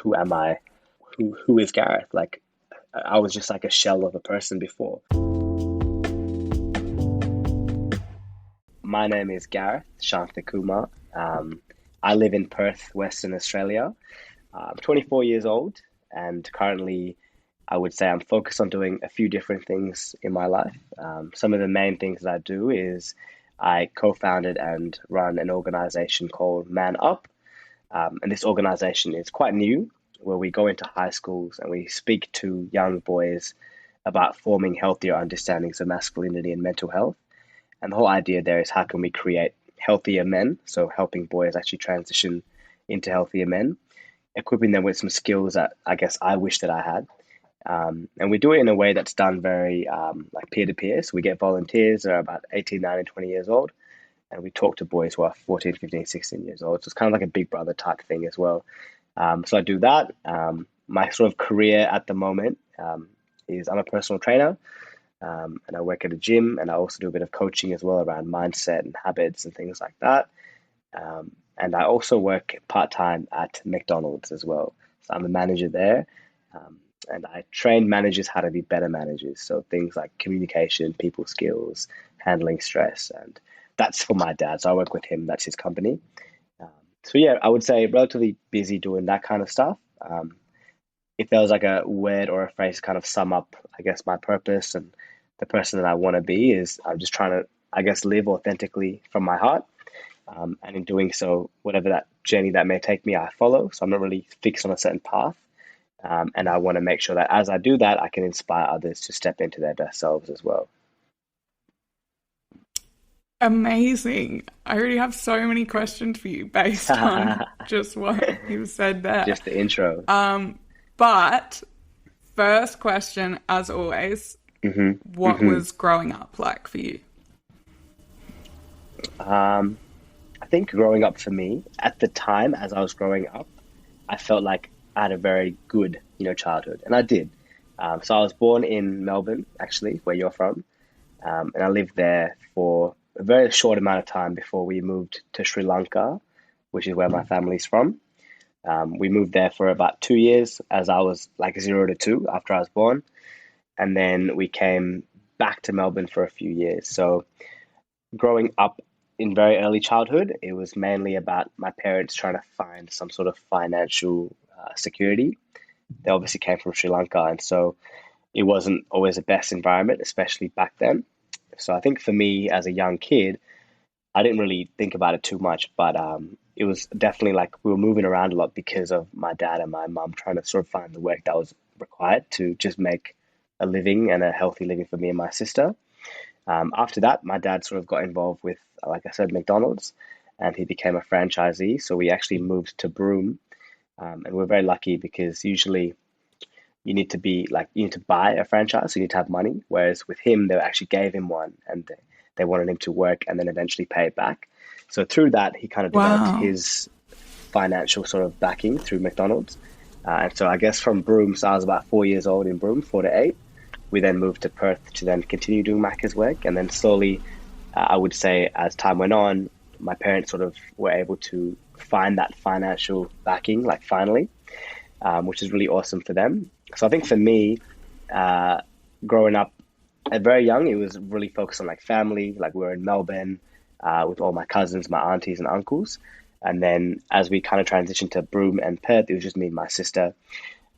who am I? Who is Gareth? Like I was just like a shell of a person before. My name is Gareth Shanthikumar. I live in Perth, Western Australia. I'm 24 years old, and currently, I would say I'm focused on doing a few different things in my life. Some of the main things that I do is I co-founded and run an organization called Man Up, and this organization is quite new, where we go into high schools and we speak to young boys about forming healthier understandings of masculinity and mental health. And the whole idea there is how can we create healthier men? So helping boys actually transition into healthier men, equipping them with some skills that I guess I wish that I had. And we do it in a way that's done very like peer to peer. So we get volunteers that are about 18, 19, 20 years old, and we talk to boys who are 14, 15, 16 years old. So it's kind of like a big brother type thing as well. So I do that. My sort of career at the moment is I'm a personal trainer, and I work at a gym, and I also do a bit of coaching as well around mindset and habits and things like that. And I also work part time at McDonald's as well. So I'm a manager there, and I train managers how to be better managers. So things like communication, people skills, handling stress, and that's for my dad. So I work with him. That's his company. Um, so yeah, I would say relatively busy doing that kind of stuff. If there was like a word or a phrase to kind of sum up, I guess my purpose and the person that I want to be is I'm just trying to, I guess, live authentically from my heart. And in doing so, whatever that journey that may take me, I follow. So I'm not really fixed on a certain path. And I want to make sure that as I do that, I can inspire others to step into their best selves as well. Amazing. I already have so many questions for you based on just what you said there. Just the intro. But first question, as always, hmm what hmm was growing up like for you? Um, I think growing up for me, at the time as I was growing up, I felt like I had a very good, childhood, and I did. So I was born in Melbourne, actually, where you're from, and I lived there for a very short amount of time before we moved to Sri Lanka, which is where my family's from. We moved there for about 2 years as I was like 0 to 2 after I was born, and then we came back to Melbourne for a few years. So growing up in very early childhood, it was mainly about my parents trying to find some sort of financial security. They obviously came from Sri Lanka, and so it wasn't always the best environment, especially back then. So I think for me as a young kid, I didn't really think about it too much, but it was definitely like we were moving around a lot because of my dad and my mum trying to sort of find the work that was required to just make a living and a healthy living for me and my sister. After that, my dad sort of got involved with, like I said, McDonald's, and he became a franchisee. So we actually moved to Broome, and we're very lucky because usually you need to buy a franchise, so you need to have money. Whereas with him, they actually gave him one, and they wanted him to work and then eventually pay it back. So through that, he kind of developed Wow. his financial sort of backing through McDonald's. And so I guess from Broome, so I was about 4 years old in Broome, 4 to 8. We then moved to Perth to then continue doing Macca's work. And then slowly, I would say as time went on, my parents sort of were able to find that financial backing, like finally, which is really awesome for them. So I think for me, uh, growing up at very young, it was really focused on like family. Like we were in Melbourne with all my cousins, my aunties and uncles. And then as we kind of transitioned to Broome and Perth, it was just me and my sister.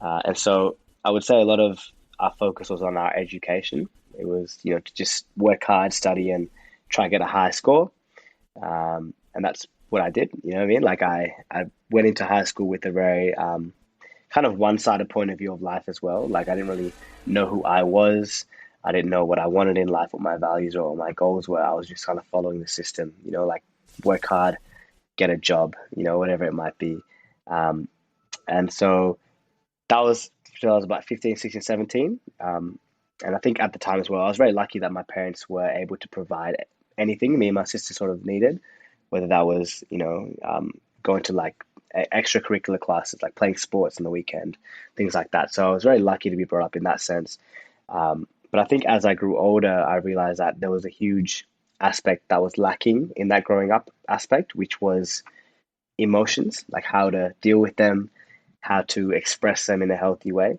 And so I would say a lot of our focus was on our education. It was, to just work hard, study, and try and get a high score. And that's what I did. You know what I mean? Like I went into high school with a very kind of one-sided point of view of life as well. Like I didn't really know who I was. I didn't know what I wanted in life, what my values or what my goals were. I was just kind of following the system, like work hard, get a job, whatever it might be. Um, and so that was till I was about 15, 16, 17. And I think at the time as well, I was very lucky that my parents were able to provide anything me and my sister sort of needed, whether that was, going to like extracurricular classes, like playing sports on the weekend, things like that. So I was very lucky to be brought up in that sense. But I think as I grew older, I realized that there was a huge aspect that was lacking in that growing up aspect, which was emotions, like how to deal with them, how to express them in a healthy way,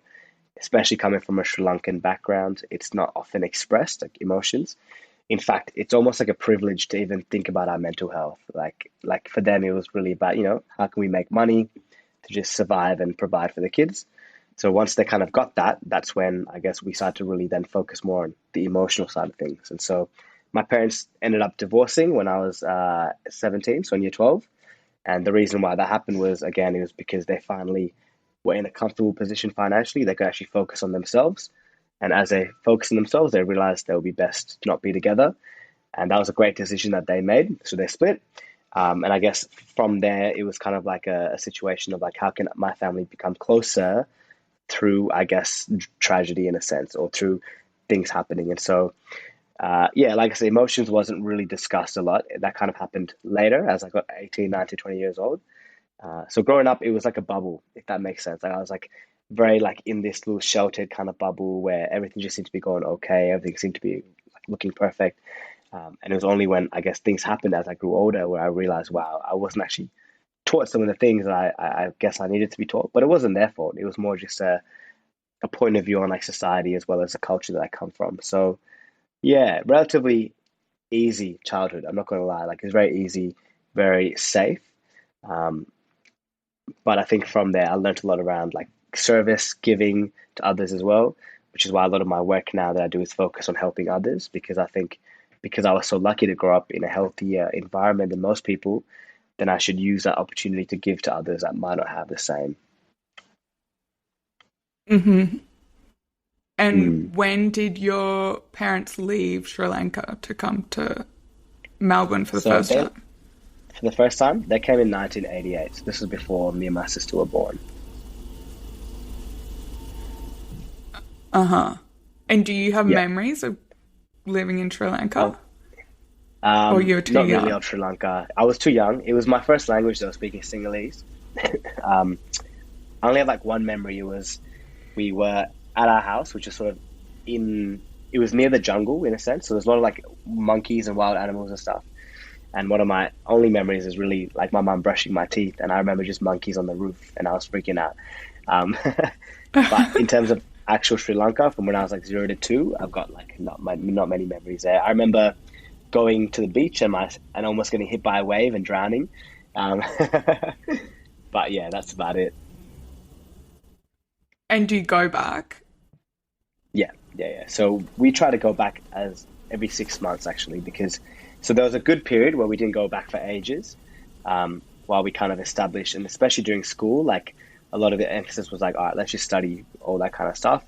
especially coming from a Sri Lankan background. It's not often expressed, like emotions. In fact, it's almost like a privilege to even think about our mental health. Like for them, it was really about, how can we make money to just survive and provide for the kids. So once they kind of got that, that's when I guess we started to really then focus more on the emotional side of things. And so my parents ended up divorcing when I was 17, so in year 12. And the reason why that happened was, again, it was because they finally were in a comfortable position financially. They could actually focus on themselves. And as they focus on themselves, they realized they would be best to not be together. And that was a great decision that they made. So they split. And I guess from there, it was kind of like a situation of like, how can my family become closer through, I guess, tragedy in a sense, or through things happening. And so, yeah, like I said, emotions wasn't really discussed a lot. That kind of happened later as I got 18, 19, 20 years old. So growing up, it was like a bubble, if that makes sense. Like I was like very like in this little sheltered kind of bubble where everything just seemed to be going okay. Everything seemed to be like looking perfect. And it was only when I guess things happened as I grew older where I realized, wow, I wasn't actually taught some of the things that I guess I needed to be taught, but it wasn't their fault. It was more just a point of view on like society as well as the culture that I come from. So yeah, relatively easy childhood. I'm not going to lie. Like it's very easy, very safe. Um, but I think from there, I learned a lot around like service, giving to others as well, which is why a lot of my work now that I do is focus on helping others because I think because I was so lucky to grow up in a healthier environment than most people, then I should use that opportunity to give to others that might not have the same. Hmm. And Mm. when did your parents leave Sri Lanka to come to Melbourne for the So first they, time? for the first time, they came in 1988. So this was before me and my sister were born. Uh huh. And do you have Yeah. memories of living in Sri Lanka? Of Or you were too not really young? of Sri Lanka. I was too young. It was my first language though, speaking Sinhalese. um, I only have like one memory. It was we were at our house, which is sort of in. It was near the jungle in a sense, so there's a lot of like monkeys and wild animals and stuff. And one of my only memories is really like my mum brushing my teeth, and I remember just monkeys on the roof, and I was freaking out. Um, but in terms of actual Sri Lanka, from when I was like 0 to 2, I've got like not many memories there. I remember going to the beach and almost getting hit by a wave and drowning. Um, but yeah, that's about it. And do you go back? Yeah. So we try to go back as every 6 months actually, because so there was a good period where we didn't go back for ages, while we kind of established, and especially during school, like a lot of the emphasis was like, all right, let's just study all that kind of stuff.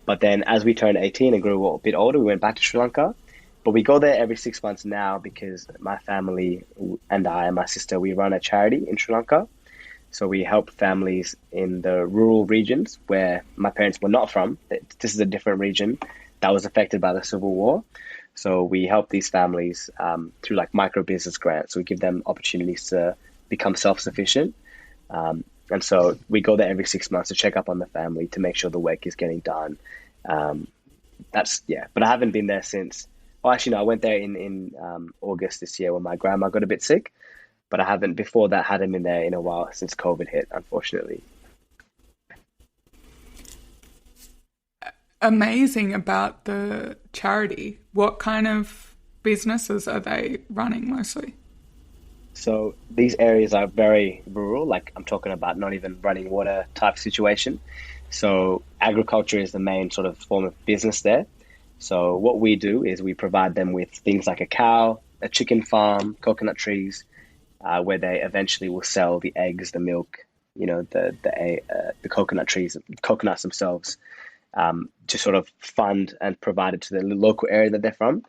But then as we turned 18 and grew a bit older, we went back to Sri Lanka. But we go there every 6 months now because my family and I and my sister, we run a charity in Sri Lanka. So we help families in the rural regions where my parents were not from. This is a different region that was affected by the Civil War. So we help these families through like micro business grants. We give them opportunities to become self-sufficient. And so we go there every 6 months to check up on the family to make sure the work is getting done. Um, that's yeah. But I haven't been there since. Oh, actually, no. I went there in August this year when my grandma got a bit sick. But I haven't before that hadn't been there in a while since COVID hit, unfortunately. Amazing about the charity. What kind of businesses are they running mostly? So these areas are very rural, like I'm talking about not even running water type situation. So agriculture is the main sort of form of business there. So what we do is we provide them with things like a cow, a chicken farm, coconut trees, where they eventually will sell the eggs, the milk, the coconut trees, coconuts themselves, to sort of fund and provide it to the local area that they're from.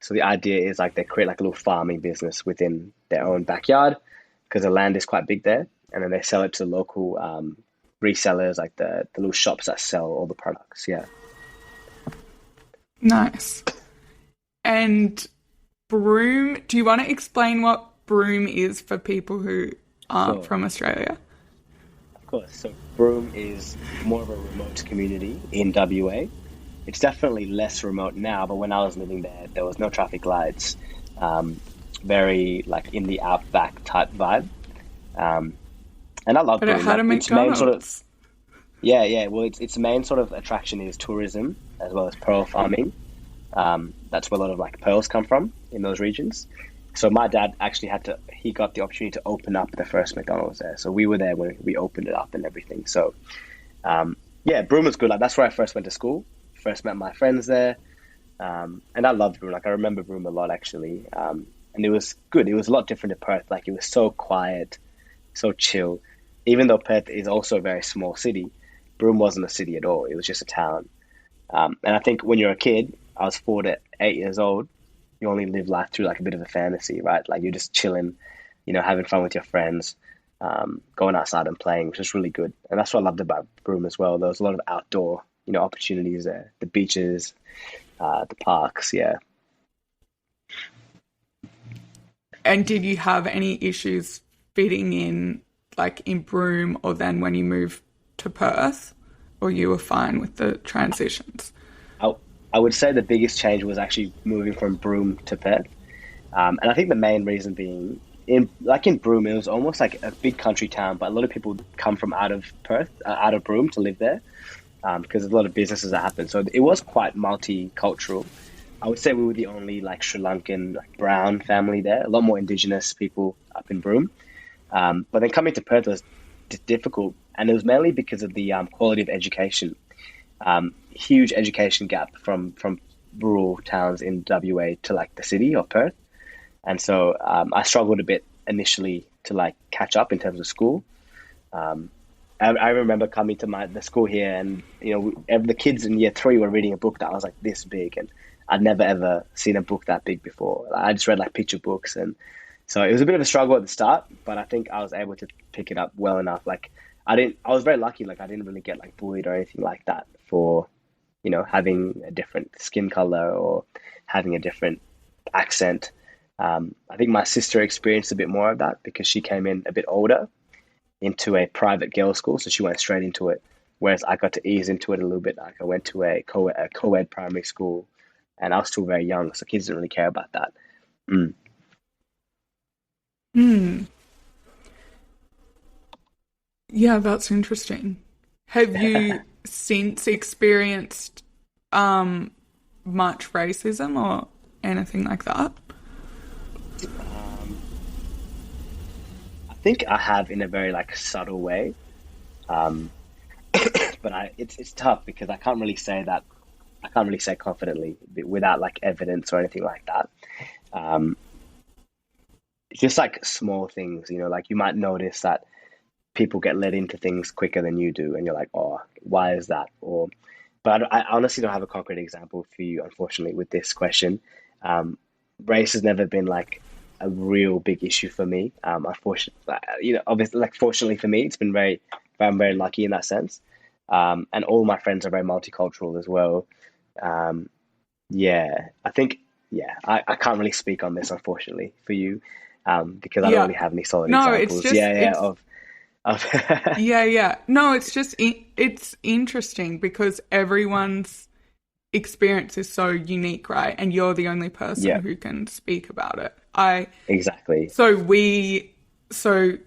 So the idea is like they create like a little farming business within their own backyard because the land is quite big there, and then they sell it to local resellers, like the little shops that sell all the products. Yeah. Nice. And Broome, do you want to explain what Broome is for people who aren't So from Australia? of course, so Broome is more of a remote community in WA. It's definitely less remote now, but when I was living there, there was no traffic lights. Very like in the outback type vibe. Um, And I love But it Broome. had Like a its main sort of McDonald's. yeah, yeah. Well, its main sort of attraction is tourism as well as pearl farming. That's where a lot of like pearls come from in those regions. So my dad actually he got the opportunity to open up the first McDonald's there. So we were there when we opened it up and everything. So yeah, Broome was good. Like that's where I first went to school. First met my friends there. And I loved Broome. Like I remember Broome a lot actually. And it was good. It was a lot different to Perth. Like it was so quiet, so chill. Even though Perth is also a very small city, Broome wasn't a city at all. It was just a town. And I think when you're a kid, I was 4 to 8 years old. You only live life through like a bit of a fantasy, right? Like you're just chilling, having fun with your friends, going outside and playing, which is really good. And that's what I loved about Broome as well. There was a lot of outdoor, opportunities there, the beaches, the parks. Yeah. And did you have any issues fitting in, like in Broome, or then when you moved to Perth, or you were fine with the transitions? I, I would say the biggest change was actually moving from Broome to Perth. And I think the main reason being in Broome, it was almost like a big country town, but a lot of people come from out of Perth, out of Broome to live there, because there's a lot of businesses that happen. So it was quite multicultural. I would say we were the only like Sri Lankan like brown family there. A lot more indigenous people up in Broome. But then coming to Perth was difficult, and it was mainly because of the quality of education. Huge education gap from rural towns in WA to like the city of Perth, and so I struggled a bit initially to like catch up in terms of school. Um, I remember coming to the school here, and the kids in year 3 were reading a book that was like this big, and I'd never ever seen a book that big before. I just read like picture books, and so it was a bit of a struggle at the start, but I think I was able to pick it up well enough. Like I was very lucky. Like I didn't really get like bullied or anything like that for, having a different skin color or having a different accent. I think my sister experienced a bit more of that because she came in a bit older into a private girls' school, so she went straight into it. Whereas I got to ease into it a little bit. Like I went to a co-ed primary school, and I was still very young, so kids didn't really care about that. Mm. Hmm. Yeah, that's interesting. Have you since experienced much racism or anything like that? Um, I think I have in a very like subtle way, um, but it's tough because I can't really say that. I can't really say confidently without like evidence or anything like that. Um, it's just like small things, like you might notice that people get led into things quicker than you do, and you're like, oh, why is that? But I honestly don't have a concrete example for you, unfortunately, with this question. Um, Race has never been like a real big issue for me. Unfortunately, obviously, like fortunately for me, it's been I'm very lucky in that sense. And all my friends are very multicultural as well. Um, yeah, I think, yeah, I can't really speak on this, unfortunately, for you, because I don't Yeah. really have any solid No, it's examples. just Yeah, yeah, it's of yeah, yeah. No, it's just it's interesting because everyone's experience is so unique, right? And you're the only person yeah, who can speak about it. I exactly. so we so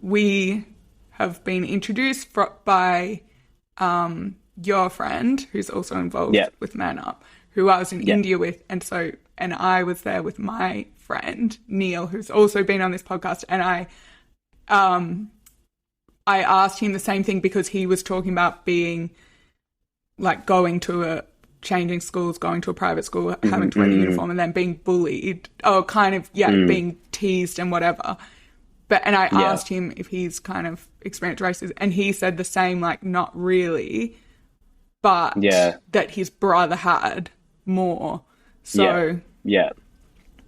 we have been introduced by your friend who's also involved Yeah, with Man Up, who I was in yeah, India with, and I was there with my friend Neil, who's also been on this podcast, and um I asked him the same thing because he was talking about being like changing schools, going to a private school, having to wear the mm, uniform, and then being bullied, or kind of, yeah, mm, being teased and whatever. And I yeah, asked him if he's kind of experienced racism, and he said the same, like, not really, but yeah, that his brother had more. yeah, So, yeah,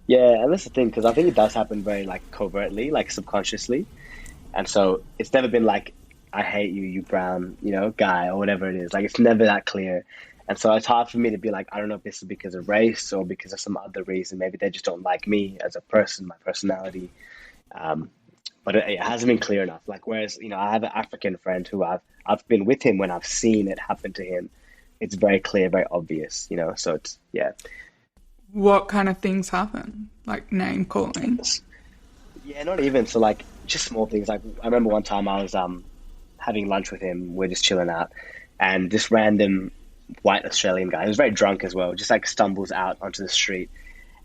yeah. And that's the thing, because I think it does happen very like covertly, like subconsciously. And so it's never been like, I hate you, you brown, guy, or whatever it is. Like it's never that clear. And so it's hard for me to be like, I don't know if this is because of race or because of some other reason. Maybe they just don't like me as a person, my personality. Um, but it hasn't been clear enough. Like, whereas, I have an African friend who I've been with him when I've seen it happen to him. It's very clear, very obvious. So it's, yeah. what kind of things happen? Like name calling? Yeah, not even. So like just small things. Like I remember one time I was having lunch with him. We're just chilling out, and this random white Australian guy, he was very drunk as well, just like stumbles out onto the street,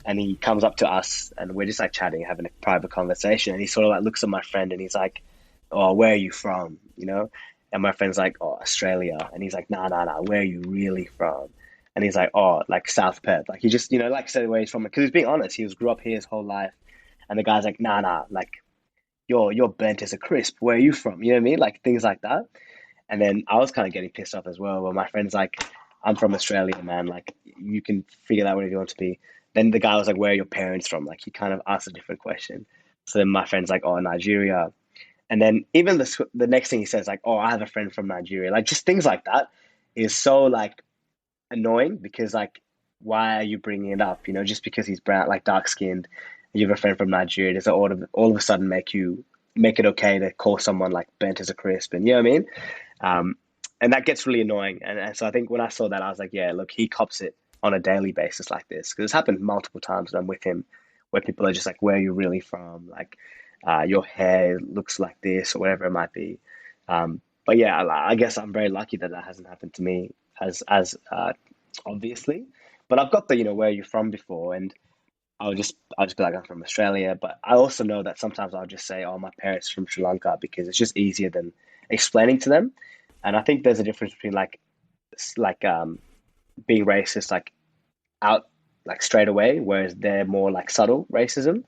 and he comes up to us, and we're just like chatting, having a private conversation, and he sort of like looks at my friend, and he's like, "Oh, where are you from?" You know, and my friend's like, "Oh, Australia," and he's like, "Nah, nah, nah, where are you really from?" And he's like, "Oh, like South Perth." Like he just, like said where he's from, because he's being honest. He was grew up here his whole life, and the guy's like, "Nah, nah, like you're burnt as a crisp. Where are you from?" You know what I mean? Like things like that. And then I was kind of getting pissed off as well. But my friend's like, "I'm from Australia, man. Like you can figure that whatever you want to be." Then the guy was like, "Where are your parents from?" Like he kind of asked a different question. So then my friend's like, "Oh, Nigeria." And then even the next thing he says, like, "Oh, I have a friend from Nigeria." Like just things like that is so like annoying, because like, why are you bringing it up? Just because he's brown, like dark skinned, you have a friend from Nigeria, does it all of a sudden make it okay to call someone like bent as a crisp? And you know what I mean? And that gets really annoying. And so I think when I saw that, I was like, yeah, look, he cops it on a daily basis like this, because it's happened multiple times when I'm with him, where people are just like, "Where are you really from?" Like, your hair looks like this, or whatever it might be. But yeah, I guess I'm very lucky that that hasn't happened to me as obviously. But I've got the "where are you from" before, and I'll just be like, "I'm from Australia." But I also know that sometimes I'll just say, "Oh, my parents from Sri Lanka," because it's just easier than explaining to them. And I think there's a difference between like being racist like out like straight away, whereas they're more like subtle racism.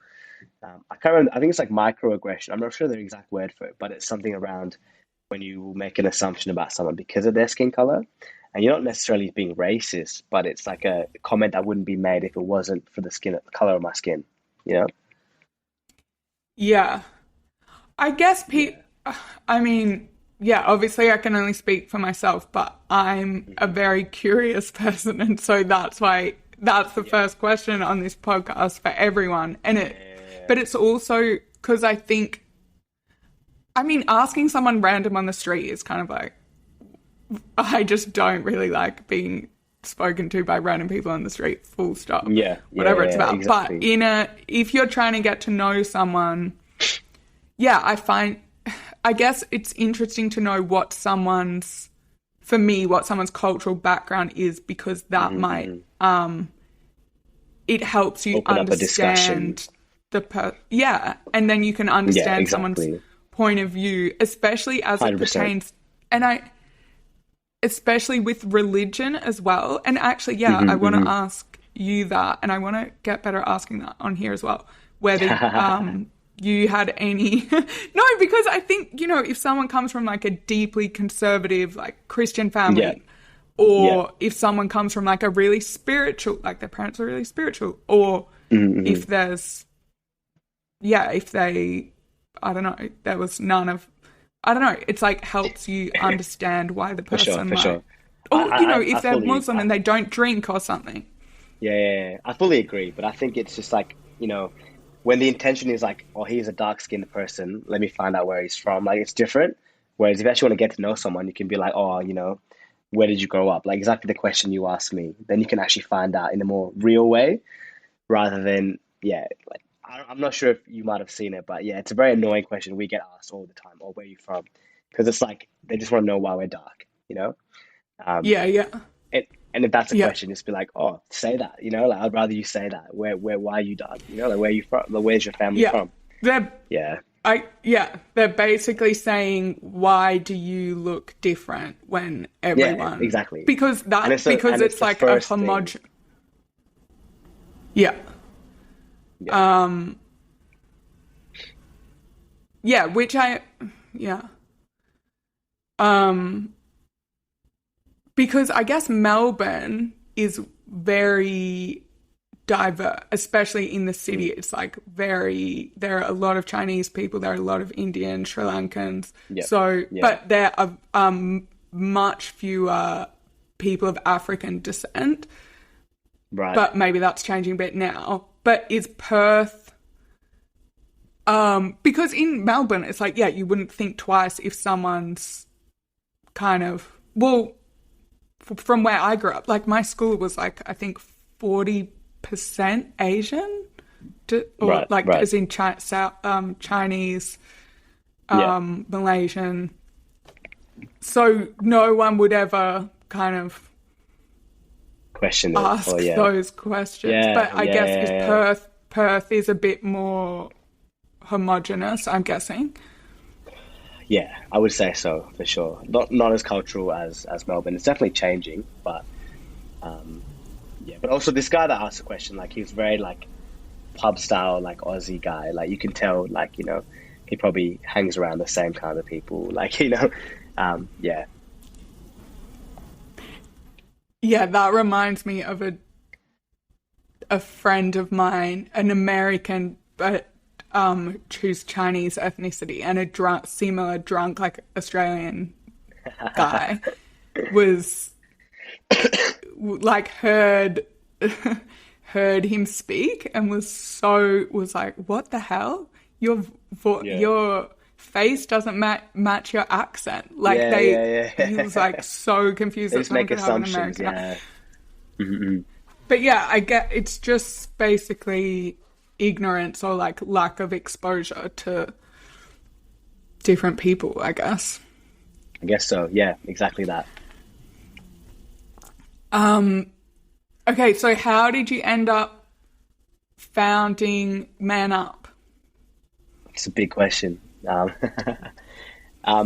I can't remember. I think it's like microaggression. I'm not sure the exact word for it, but it's something around when you make an assumption about someone because of their skin color, and you're not necessarily being racist, but it's like a comment that wouldn't be made if it wasn't for the color of my skin. You know? Yeah. I guess Yeah. I mean, yeah, obviously I can only speak for myself, but I'm a Hmm. very curious person, and so that's why that's the Yeah. first question on this podcast for everyone. Yeah. But it's also because I think, I mean, asking someone random on the street is kind of like, I just don't really like being spoken to by random people on the street, full stop, Yeah. Yeah. whatever it's Yeah. about. But Exactly. if you're trying to get to know someone, yeah, I guess it's interesting to know for me, what someone's cultural background is, because that Hmm. might, Hmm. it helps you Open up a discussion. understand yeah, and then you can Yeah. understand someone's Exactly. point of view, especially as it 100%. pertains, and especially with religion as well. And actually, yeah, I Hmm. want to Hmm. ask you that, and I want to get better at asking that on here as well. Whether you had any no, because I think, if someone comes from like a deeply conservative like Christian Yeah. family, Yeah. or if someone comes from like a really spiritual, like their parents are really spiritual, or Hmm. if there's yeah, if they, I don't know, there was none of, I don't know, it's like helps you understand why the For sure. person For might, sure. or, I if they're fully, Muslim and they don't drink or something. yeah, yeah, yeah. I fully agree. But I think it's just like, when the intention is like, "Oh, he's a dark-skinned person. Let me find out where he's from." Like, it's different. Whereas if you actually want to get to know someone, you can be like, "Oh, where did you grow up?" Like exactly the question you asked me. Then you can actually find out in a more real way, rather than, yeah, like, I'm not sure if you might have seen it, but yeah, it's a very annoying question we get asked all the time. "Or where are you from?" Because it's like they just want to know why we're dark, you know? Um, Yeah, yeah, and if that's a yeah, question, just be like, "Oh, say that," like I'd rather you say that. Why are you dark? Like where are you from? Like, where's your family yeah. from? They're, Yeah, they're basically saying, why do you look different when yeah, everyone, exactly. And because it's it's the like a first thing. homogen, yeah, Yeah, yeah, yeah, um, because I guess Melbourne is very diverse, especially in the city. mm, It's like there are a lot of Chinese people, there are a lot of Indian, Sri Lankans. yeah, So, yeah. but there are much fewer people of African descent. Right. But maybe that's changing a bit now. But is Perth, because in Melbourne, it's like, yeah, you wouldn't think twice if someone's kind of, well, from where I grew up, like my school was like, I think 40% Asian, or Right. like Right. as in Chinese. Yeah. Malaysian. So no one would ever kind of Question it. Oh, ask yeah. those questions. Yeah. But I Yeah. guess Yeah. if Yeah. Perth is a bit more homogenous, I'm guessing. Yeah, I would say so for sure. Not as cultural as Melbourne. It's definitely changing, but um, yeah. But also this guy that asked the question, like he was very like pub style, like Aussie guy. Like you can tell, like he probably hangs around the same kind of people. Like yeah, Yeah, that reminds me of a friend of mine, an American, but who's Chinese ethnicity, and a drunk, similar drunk like Australian guy was like heard him speak and was like, what the hell? yeah, Your face doesn't match your accent. Like yeah, he was yeah. like so confused They that just someone make could have an assumptions. American. Yeah. Mm-mm. But yeah, I get it's just basically ignorance or like lack of exposure to different people, I guess. I guess so. Yeah, exactly that. Okay, so how did you end up founding Man Up? It's a big question.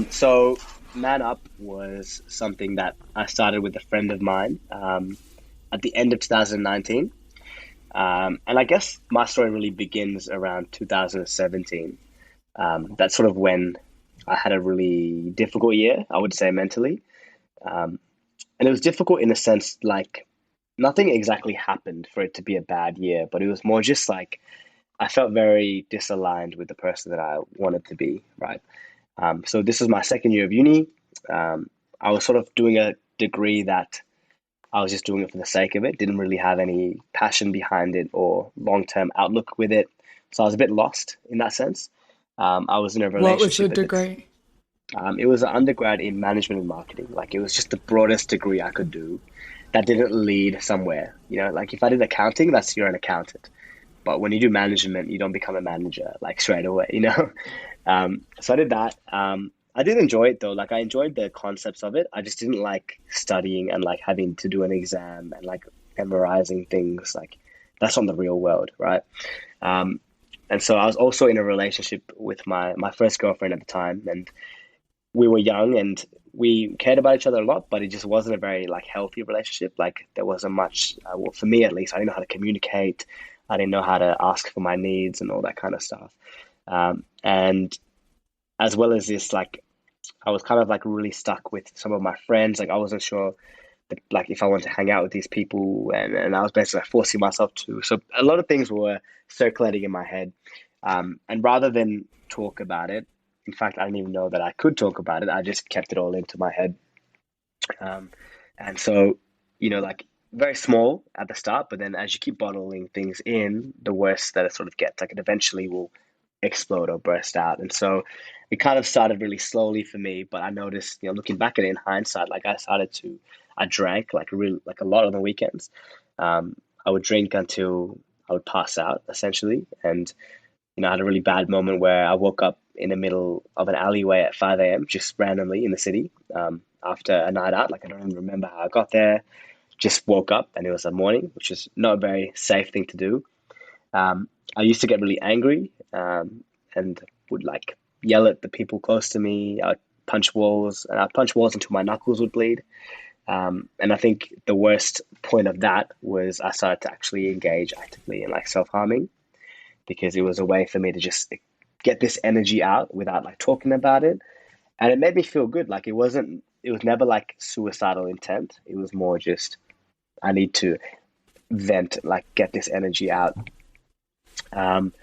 So Man Up was something that I started with a friend of mine at the end of 2019. And I guess my story really begins around 2017. That's sort of when I had a really difficult year, I would say mentally. Um, and it was difficult in a sense, like nothing exactly happened for it to be a bad year, but it was more just like I felt very disaligned with the person that I wanted to be, right? So this was my second year of uni. Um, I was sort of doing a degree that I was just doing it for the sake of it, didn't really have any passion behind it or long term outlook with it. So I was a bit lost in that sense. I was in a What was the relationship at the degree? it was an undergrad in management and marketing. Like it was just the broadest degree I could do that didn't lead somewhere. Like if I did accounting, that's you're an accountant. But when you do management, you don't become a manager like straight away. So I did that. I did enjoy it though. Like I enjoyed the concepts of it. I just didn't like studying and like having to do an exam and like memorizing things. Like that's not the real world, right? Um, and so I was also in a relationship with my first girlfriend at the time, and we were young and we cared about each other a lot, but it just wasn't a very like healthy relationship. Like there wasn't much. Well, for me at least, I didn't know how to communicate. I didn't know how to ask for my needs and all that kind of stuff. And as well as this, like I was kind of like really stuck with some of my friends. Like I wasn't sure that, like if I wanted to hang out with these people, and I was basically like, forcing myself to. So a lot of things were circulating in my head. And rather than talk about it, in fact, I didn't even know that I could talk about it. I just kept it all into my head. Um, and so, like very small at the start, but then as you keep bottling things in, the worse that it sort of gets. Like it eventually will explode or burst out. And so it kind of started really slowly for me, but I noticed, looking back at it in hindsight, like I drank like really like a lot on the weekends. I would drink until I would pass out essentially. And I had a really bad moment where I woke up in the middle of an alleyway at 5 a.m. just randomly in the city after a night out. Like I don't even remember how I got there. Just woke up and it was a morning, which is not a very safe thing to do. I used to get really angry and would like yell at the people close to me. I'd punch walls and I'd punch walls until my knuckles would bleed. And I think the worst point of that was I started to actually engage actively in like self harming because it was a way for me to just get this energy out without like talking about it. And it made me feel good. Like it was never like suicidal intent. It was more just, I need to vent, like get this energy out. Um,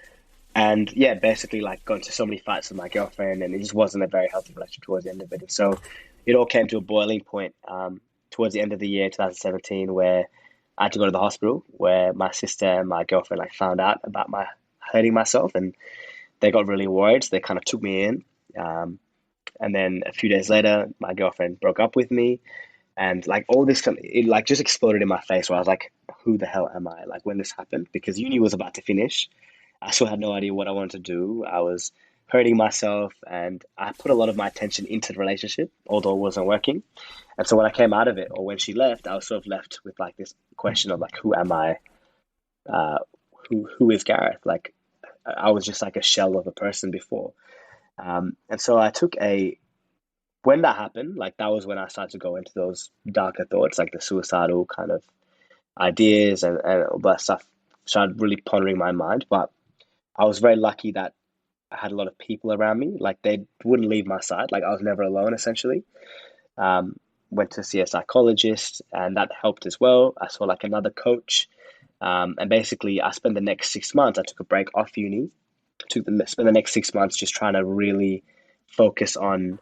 and yeah, basically like got into so many fights with my girlfriend and it just wasn't a very healthy relationship towards the end of it. And so it all came to a boiling point towards the end of the year, 2017, where I had to go to the hospital where my sister and my girlfriend like found out about my hurting myself and they got really worried. So they kind of took me in. And then a few days later, my girlfriend broke up with me. And like all this, it like just exploded in my face where I was like, who the hell am I? Like when this happened, because uni was about to finish. I still had no idea what I wanted to do. I was hurting myself, and I put a lot of my attention into the relationship, although it wasn't working. And so when I came out of it, or when she left, I was sort of left with like this question of like, who am I? Uh, who is Gareth? Like, I was just like a shell of a person before. And so I took a when that happened, like that was when I started to go into those darker thoughts, like the suicidal kind of ideas and all that stuff started really pondering my mind. But I was very lucky that I had a lot of people around me. Like they wouldn't leave my side. Like I was never alone essentially. Um, Went to see a psychologist and that helped as well. I saw like another coach. And basically I spent the next 6 months, I took a break off uni, spent the next 6 months just trying to really focus on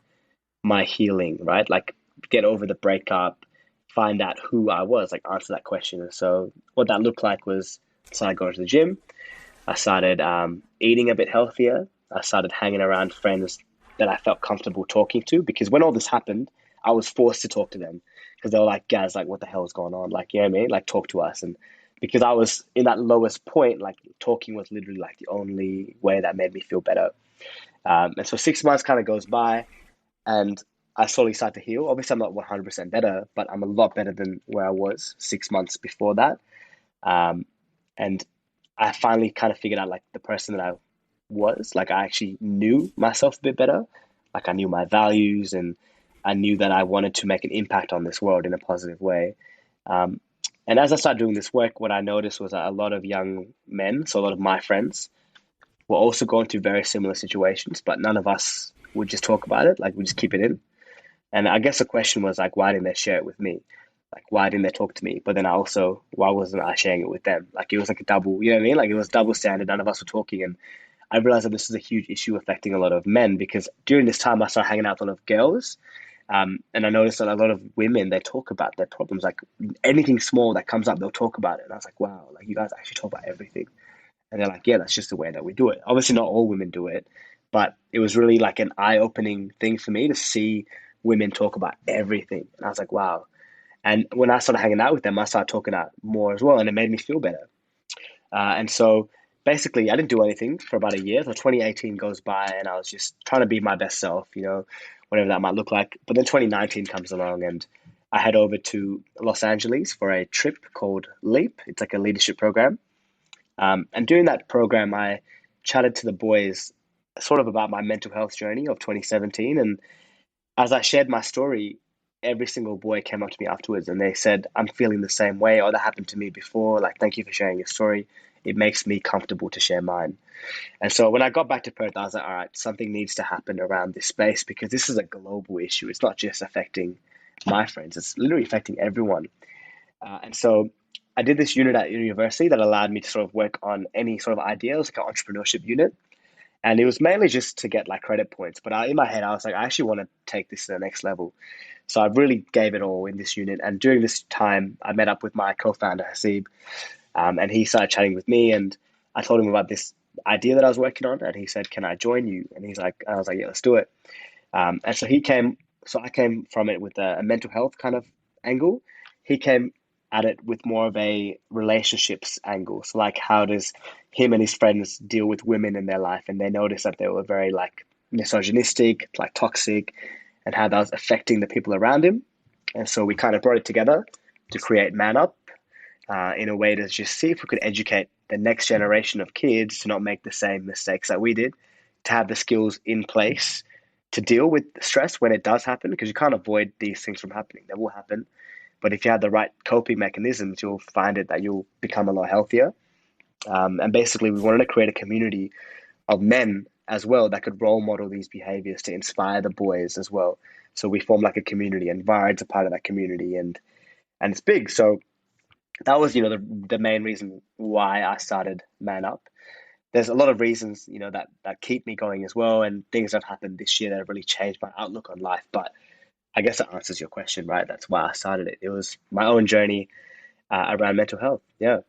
my healing, right? Like get over the breakup, find out who I was, like answer that question. And so what that looked like was I started going to the gym. I started eating a bit healthier. I started hanging around friends that I felt comfortable talking to because when all this happened, I was forced to talk to them because they were like, guys, like what the hell is going on? Like, you know what I mean? Like talk to us. And because I was in that lowest point, like talking was literally like the only way that made me feel better. And so 6 months kind of goes by and I slowly start to heal. Obviously, I'm not 100% better, but I'm a lot better than where I was 6 months before that. Um, and I finally kind of figured out like the person that I was. Like I actually knew myself a bit better. Like I knew my values and I knew that I wanted to make an impact on this world in a positive way. Um, and as I started doing this work, what I noticed was that a lot of young men, so a lot of my friends, were also going through very similar situations, but none of us would just talk about it. Like we just keep it in. And I guess the question was like, why didn't they share it with me? Like, why didn't they talk to me? But then I also, why wasn't I sharing it with them? Like, it was like a double, you know what I mean? Like, it was double standard. None of us were talking. And I realized that this is a huge issue affecting a lot of men because during this time I started hanging out with a lot of girls. And I noticed that a lot of women, they talk about their problems. Like, anything small that comes up, they'll talk about it. And I was like, wow, like, you guys actually talk about everything. And they're like, yeah, that's just the way that we do it. Obviously, not all women do it, but it was really like an eye opening thing for me to see women talk about everything. And I was like, wow. And when I started hanging out with them, I started talking out more as well, and it made me feel better. And so basically, I didn't do anything for about a year. So 2018 goes by, and I was just trying to be my best self, you know, whatever that might look like. But then 2019 comes along, and I head over to Los Angeles for a trip called Leap. It's like a leadership program. And during that program, I chatted to the boys sort of about my mental health journey of 2017. And as I shared my story, every single boy came up to me afterwards and they said, I'm feeling the same way, or that happened to me before. Like, thank you for sharing your story. It makes me comfortable to share mine. And so when I got back to Perth, I was like, all right, something needs to happen around this space because this is a global issue. It's not just affecting my friends, it's literally affecting everyone. And so I did this unit at university that allowed me to sort of work on any sort of ideas, like an entrepreneurship unit. And it was mainly just to get like credit points. But in my head, I was like, I actually want to take this to the next level. So I really gave it all in this unit. And during this time, I met up with my co-founder, Hasib, and he started chatting with me. And I told him about this idea that I was working on. And he said, can I join you? And he's like, I was like, yeah, let's do it. And so I came from it with a mental health kind of angle. He came at it with more of a relationships angle. So like how does him and his friends deal with women in their life? And they noticed that they were very like misogynistic, like toxic, and how that was affecting the people around him. And so we kind of brought it together to create Man Up in a way to just see if we could educate the next generation of kids to not make the same mistakes that we did, to have the skills in place to deal with stress when it does happen, because you can't avoid these things from happening. They will happen. But if you have the right coping mechanisms, you'll find it that you'll become a lot healthier. And basically, we wanted to create a community of men as well that could role model these behaviors to inspire the boys as well. So we formed like a community, and Vired's a part of that community, and it's big. So that was, the main reason why I started Man Up. There's a lot of reasons, that keep me going as well, and things that have happened this year that have really changed my outlook on life. But I guess that answers your question, right? That's why I started it. It was my own journey around mental health. Yeah.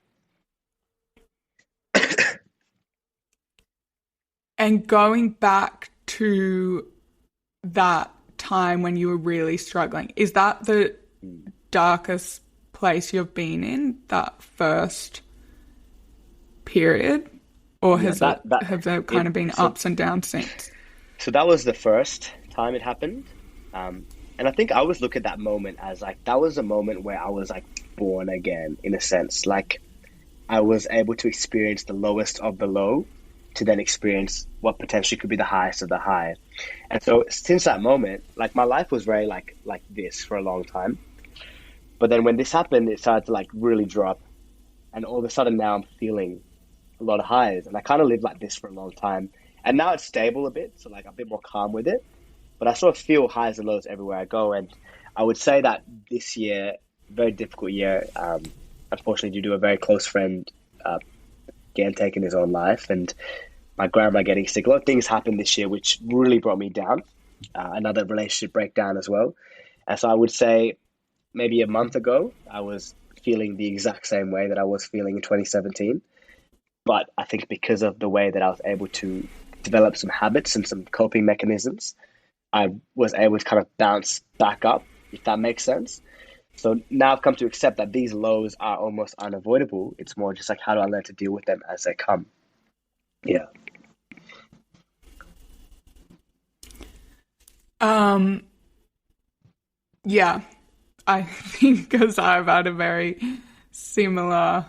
And going back to that time when you were really struggling, is that the darkest place you've been in, that first period? or Yeah, has it that have there kind it of been so ups and downs since? so that was the first time it happened. And I think I always look at that moment as like that was a moment where I was like born again in a sense. Like I was able to experience the lowest of the low to then experience what potentially could be the highest of the high. And so since that moment, like my life was very like this for a long time. But then when this happened, it started to like really drop. And all of a sudden now I'm feeling a lot of highs. And I kind of lived like this for a long time. And now it's stable a bit, so like I'm a bit more calm with it. But I sort of feel highs and lows everywhere I go. And I would say that this year, very difficult year, unfortunately, due to a very close friend getting taken his own life and my grandma getting sick. A lot of things happened this year which really brought me down. Another relationship breakdown as well. And so I would say maybe a month ago, I was feeling the exact same way that I was feeling in 2017. But I think because of the way that I was able to develop some habits and some coping mechanisms, I was able to kind of bounce back up, if that makes sense. So now I've come to accept that these lows are almost unavoidable. It's more just like how do I learn to deal with them as they come? Yeah. Um, yeah, I think because I've had a very similar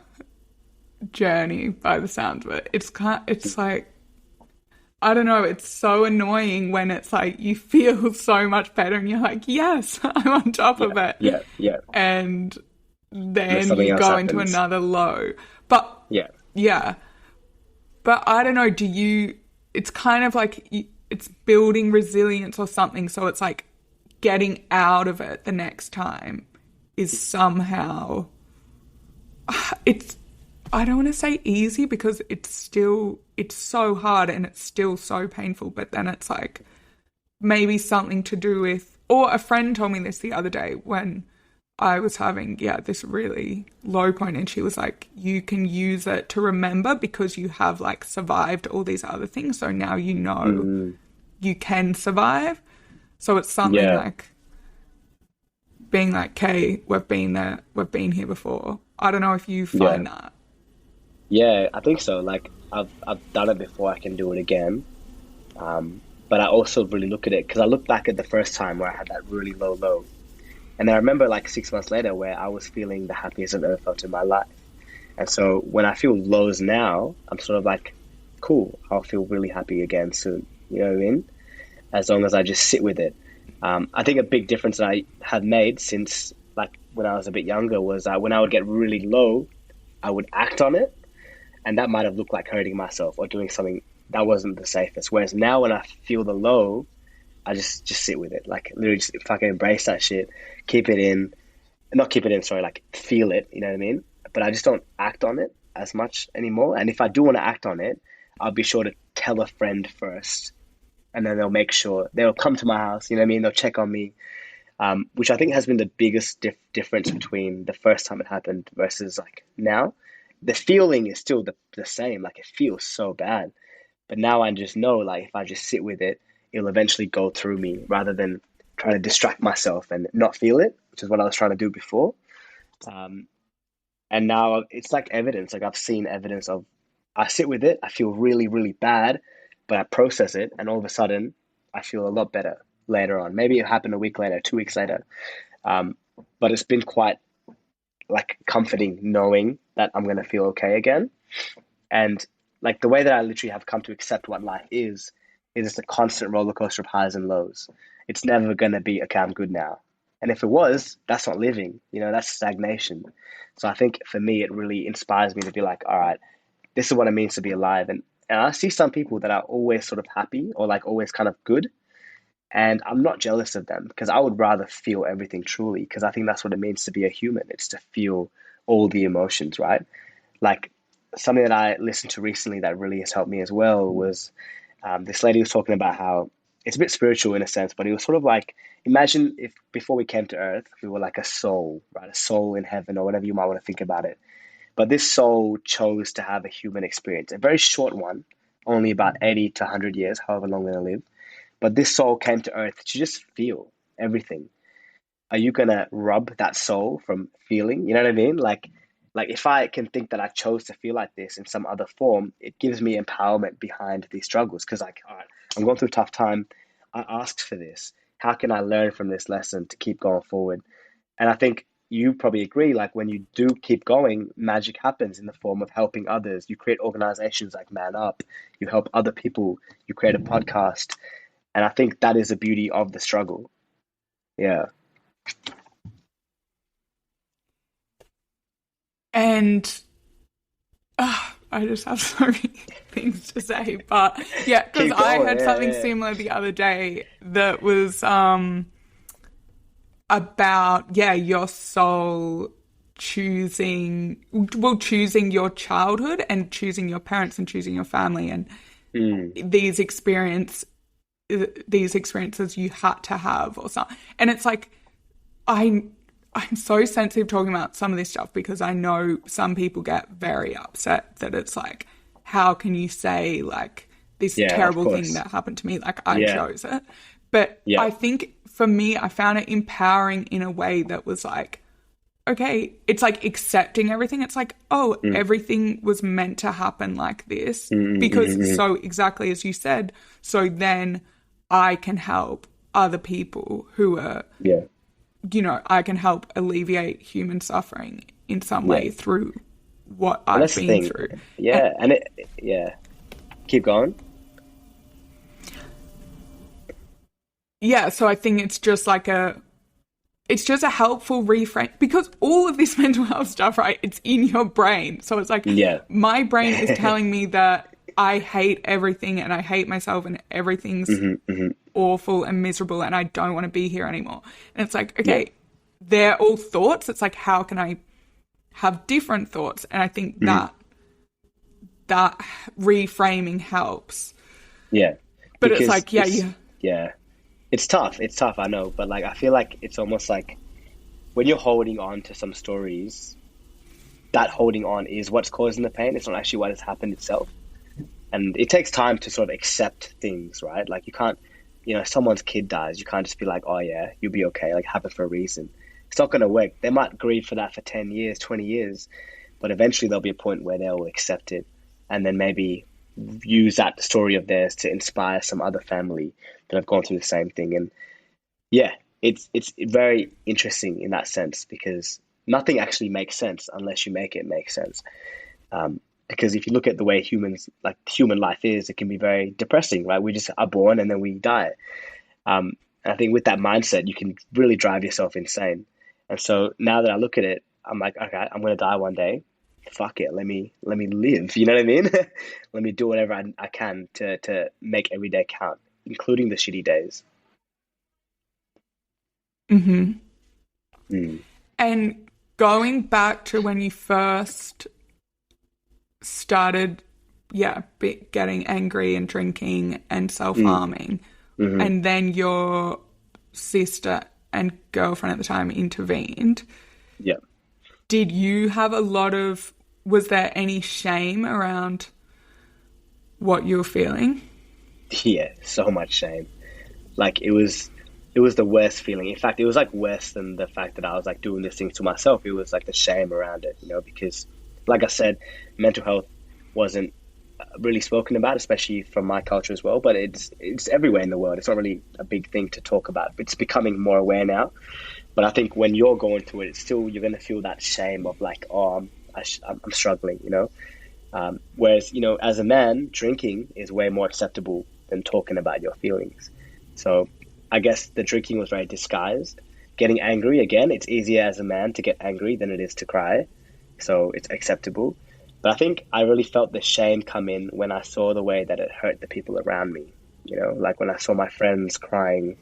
journey by the sound of it. It's like I don't know, it's so annoying when it's like you feel so much better and you're like, yes, I'm on top Yeah. of it. Yeah. Yeah. And And then then something you else go into happens. another low. But Yeah. yeah, but I don't know, it's kind of like it's building resilience or something. So it's like getting out of it the next time is somehow, it's, I don't want to say easy because it's so hard and it's still so painful. But then it's like maybe something to do with, or a friend told me this the other day when I was having, yeah, this really low point, and she was like, you can use it to remember because you have like survived all these other things. So now you know Mm, you can survive. So it's something yeah. like being like, okay, we've been there, we've been here before. I don't know if you Yeah. find that. Yeah. I think so. Like I've done it before. I can do it again. But I also really look at it because I look back at the first time where I had that really low low, and then I remember like 6 months later where I was feeling the happiest I've ever felt in my life. And so when I feel lows now, I'm sort of like, cool, I'll feel really happy again soon. You know what I mean? As long as I just sit with it. I think a big difference that I have made since like when I was a bit younger was that when I would get really low, I would act on it, and that might have looked like hurting myself or doing something that wasn't the safest. Whereas now when I feel the low, I just sit with it, like literally just fucking embrace that shit, keep it in, not keep it in, sorry, like feel it, you know what I mean? But I just don't act on it as much anymore. And if I do want to act on it, I'll be sure to tell a friend first, and then they'll make sure they'll come to my house. You know what I mean? They'll check on me, which I think has been the biggest difference between the first time it happened versus like now. The feeling is still the same. Like it feels so bad, but now I just know like if I just sit with it, it'll eventually go through me rather than trying to distract myself and not feel it, which is what I was trying to do before. Um, and now it's like evidence. Like I've seen evidence of I sit with it, I feel really, really bad, but I process it, and all of a sudden I feel a lot better later on. Maybe it happened a week later, 2 weeks later. Um, but it's been quite like comforting knowing that I'm gonna feel okay again. And like the way that I literally have come to accept what life is just a constant roller coaster of highs and lows. It's never gonna be okay, I'm good now. And if it was, that's not living, that's stagnation. So I think for me, it really inspires me to be like, all right, this is what it means to be alive. And I see some people that are always sort of happy or like always kind of good. And I'm not jealous of them because I would rather feel everything truly because I think that's what it means to be a human. It's to feel all the emotions, right? Like something that I listened to recently that really has helped me as well was this lady was talking about how it's a bit spiritual in a sense, but it was sort of like imagine if before we came to Earth, we were like a soul, right? A soul in heaven or whatever you might want to think about it. But this soul chose to have a human experience, a very short one, only about 80 to 100 years, however long they'll live. But this soul came to Earth to just feel everything. Are you gonna rub that soul from feeling? You know what I mean? Like Like if I can think that I chose to feel like this in some other form, it gives me empowerment behind these struggles. Because like, all right, I'm going through a tough time. I asked for this. How can I learn from this lesson to keep going forward? And I think you probably agree, like when you do keep going, magic happens in the form of helping others. You create organizations like Man Up, you help other people, you create a podcast. And I think that is the beauty of the struggle. Yeah. And I just have so many things to say, but yeah, because Keep I going. had Yeah, something yeah. similar the other day that was about, yeah, your soul choosing your childhood and choosing your parents and choosing your family, and Mm, these experiences you had to have or something. And it's like I'm so sensitive talking about some of this stuff because I know some people get very upset that it's like, how can you say like this yeah, of terrible thing course. that happened to me? Like I Yeah, chose it. But yeah. I think for me, I found it empowering in a way that was like, okay, it's like accepting everything. It's like, oh, Mm, everything was meant to happen like this mm, mm, because mm, so exactly as you said, so then I can help other people who are, yeah, I can help alleviate human suffering in some yeah. way through what And I've that's the been thing. through. And Yeah, and yeah. Keep going. yeah, so I think it's just a helpful reframe because all of this mental health stuff, right? It's in your brain. So it's like Yeah. my brain is telling me that I hate everything and I hate myself and everything's Hmm, hmm. awful and miserable and I don't want to be here anymore. And it's like, Yeah. okay, they're all thoughts. It's like, how can I have different thoughts? And I think Hmm. that reframing helps. Yeah. But it's Because like, yeah, yeah. yeah, it's tough. It's tough, I know. But like, I feel like it's almost like when you're holding on to some stories, that holding on is what's causing the pain. It's not actually what has happened itself. And it takes time to sort of accept things, right? Like you can't, someone's kid dies. You can't just be like, oh yeah, you'll be okay. Like it happened for a reason. It's not going to work. They might grieve for that for 10 years, 20 years, but eventually there'll be a point where they'll accept it and then maybe use that story of theirs to inspire some other family that have gone through the same thing. And yeah, it's very interesting in that sense because nothing actually makes sense unless you make it make sense. Because if you look at the way like human life is, it can be very depressing, right? We just are born and then we die. And I think with that mindset, you can really drive yourself insane. And so now that I look at it, I'm like, okay, I'm gonna die one day. Fuck it, let me live. You know what I mean? Let me do whatever I can to make every day count, including the shitty days. Hmm. Mm, And going back to when you first started, yeah, getting angry and drinking and mm, self-harming, hmm. and then your sister and girlfriend at the time intervened, Yeah. did you have was there any shame around what you were feeling? Yeah, so much shame. Like it was the worst feeling. In fact, it was like worse than the fact that I was like doing this thing to myself. It was like the shame around it, because like I said, mental health wasn't really spoken about, especially from my culture as well, but it's everywhere in the world. It's not really a big thing to talk about. It's becoming more aware now. But I think when you're going through it, it's still you're going to feel that shame of like, oh, I'm struggling. Whereas, as a man, drinking is way more acceptable than talking about your feelings. So I guess the drinking was very disguised. Getting angry, again, it's easier as a man to get angry than it is to cry. So it's acceptable. But I think I really felt the shame come in when I saw the way that it hurt the people around me. Like when I saw my friends crying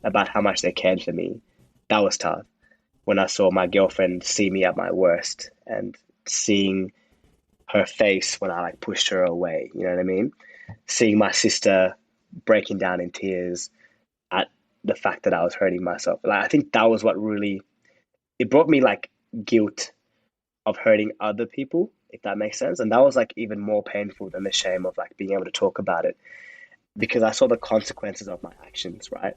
about how much they cared for me, that was tough. When I saw my girlfriend see me at my worst and seeing her face when I like pushed her away, you know what I mean? Seeing my sister breaking down in tears at the fact that I was hurting myself. Like I think that was what really it brought me like guilt of hurting other people, if that makes sense. And that was like even more painful than the shame of like being able to talk about it because I saw the consequences of my actions, right?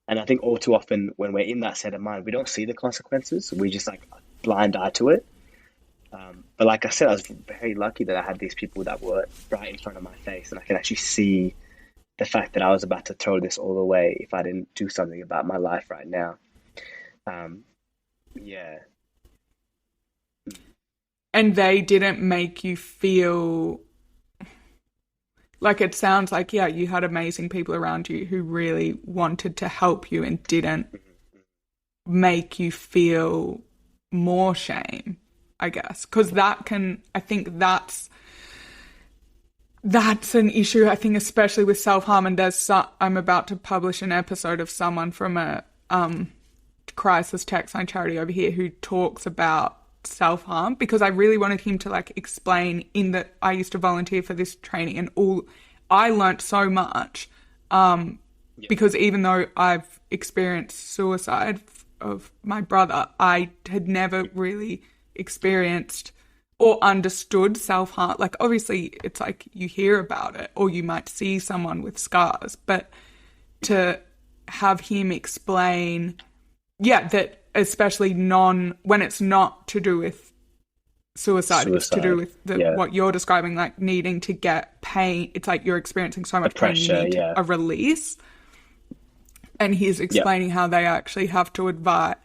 And I think all too often when we're in that state of mind, we don't see the consequences. We just like blind eye to it. But like I said, I was very lucky that I had these people that were right in front of my face, and I can actually see the fact that I was about to throw this all away if I didn't do something about my life right now. Um, yeah. And they didn't make you feel like, it sounds like, yeah, you had amazing people around you who really wanted to help you and didn't make you feel more shame, I guess. Because that can, I think that's an issue, I think, especially with self-harm. And I'm about to publish an episode of someone from a crisis text line charity over here who talks about self-harm, because I really wanted him to like explain, in that I used to volunteer for this training, and all I learnt so much, Yeah. because even though I've experienced suicide of my brother, I had never really experienced or understood self-harm. Like, obviously it's like you hear about it or you might see someone with scars, but to have him explain, yeah, that especially when it's not to do with suicide, it's to do Suicide. with Yeah. what you're describing, like needing to get pain. It's like you're experiencing so The much pain, you pressure. need Yeah. a release. And he's Yeah. explaining how they actually have to advise,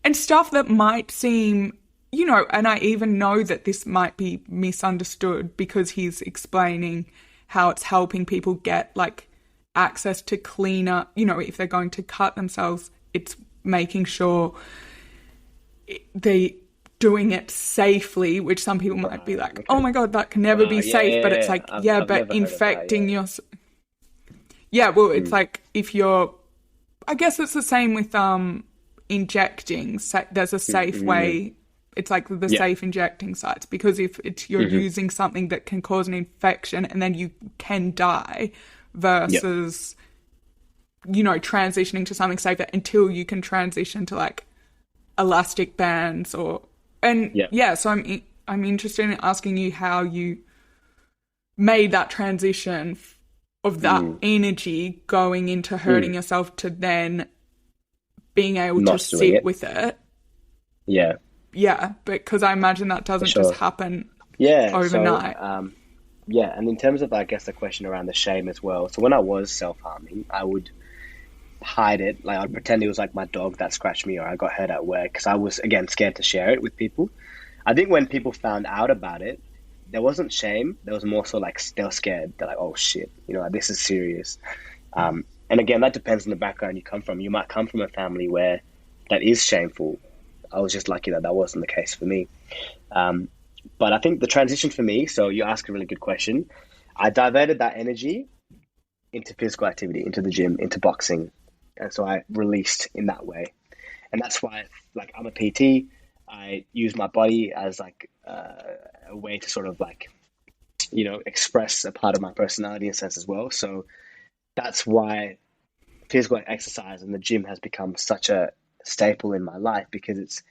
and stuff that might seem, and I even know that this might be misunderstood, because he's explaining how it's helping people get like access to cleaner, if they're going to cut themselves, it's making sure they doing it safely, which some people might be Right. like, oh Okay. my God, that can never Wow. be Yeah. safe. Yeah. But Yeah. it's Yeah. like, I've yeah, I've but never heard of that. infecting Yeah. your, yeah, well, it's Mm. like if you're, I guess it's the same with injecting. There's a Mm. safe Mm. way. It's like the Yeah. safe injecting sites, because if you're Hmm. using something that can cause an infection and then you can die, Yeah. versus transitioning to something safer until you can transition to like elastic bands, and Yeah. yeah. So I'm interested in asking you how you made that transition of that Mm. energy going into Mm. hurting yourself to then being able to Not doing sit it. with it. Yeah. Yeah, because I imagine that For doesn't just sure. happen Yeah. So, overnight. yeah, and in terms of, I guess, the question around the shame as well. So when I was self-harming, I would hide it. Like I'd pretend it was like my dog that scratched me or I got hurt at work because I was again scared to share it with people. I think when people found out about it, there wasn't shame. There was more so like they were scared. They're like, "Oh shit, like, this is serious." And again, that depends on the background you come from. You might come from a family where that is shameful. I was just lucky that that wasn't the case for me. Um, but I think the transition for me. So you ask a really good question. I diverted that energy into physical activity, into the gym, into boxing, and so I released in that way. And that's why, like, I'm a PT. I use my body as like a way to sort of like express a part of my personality in a sense as well. So that's why physical exercise and the gym has become such a staple in my life because it's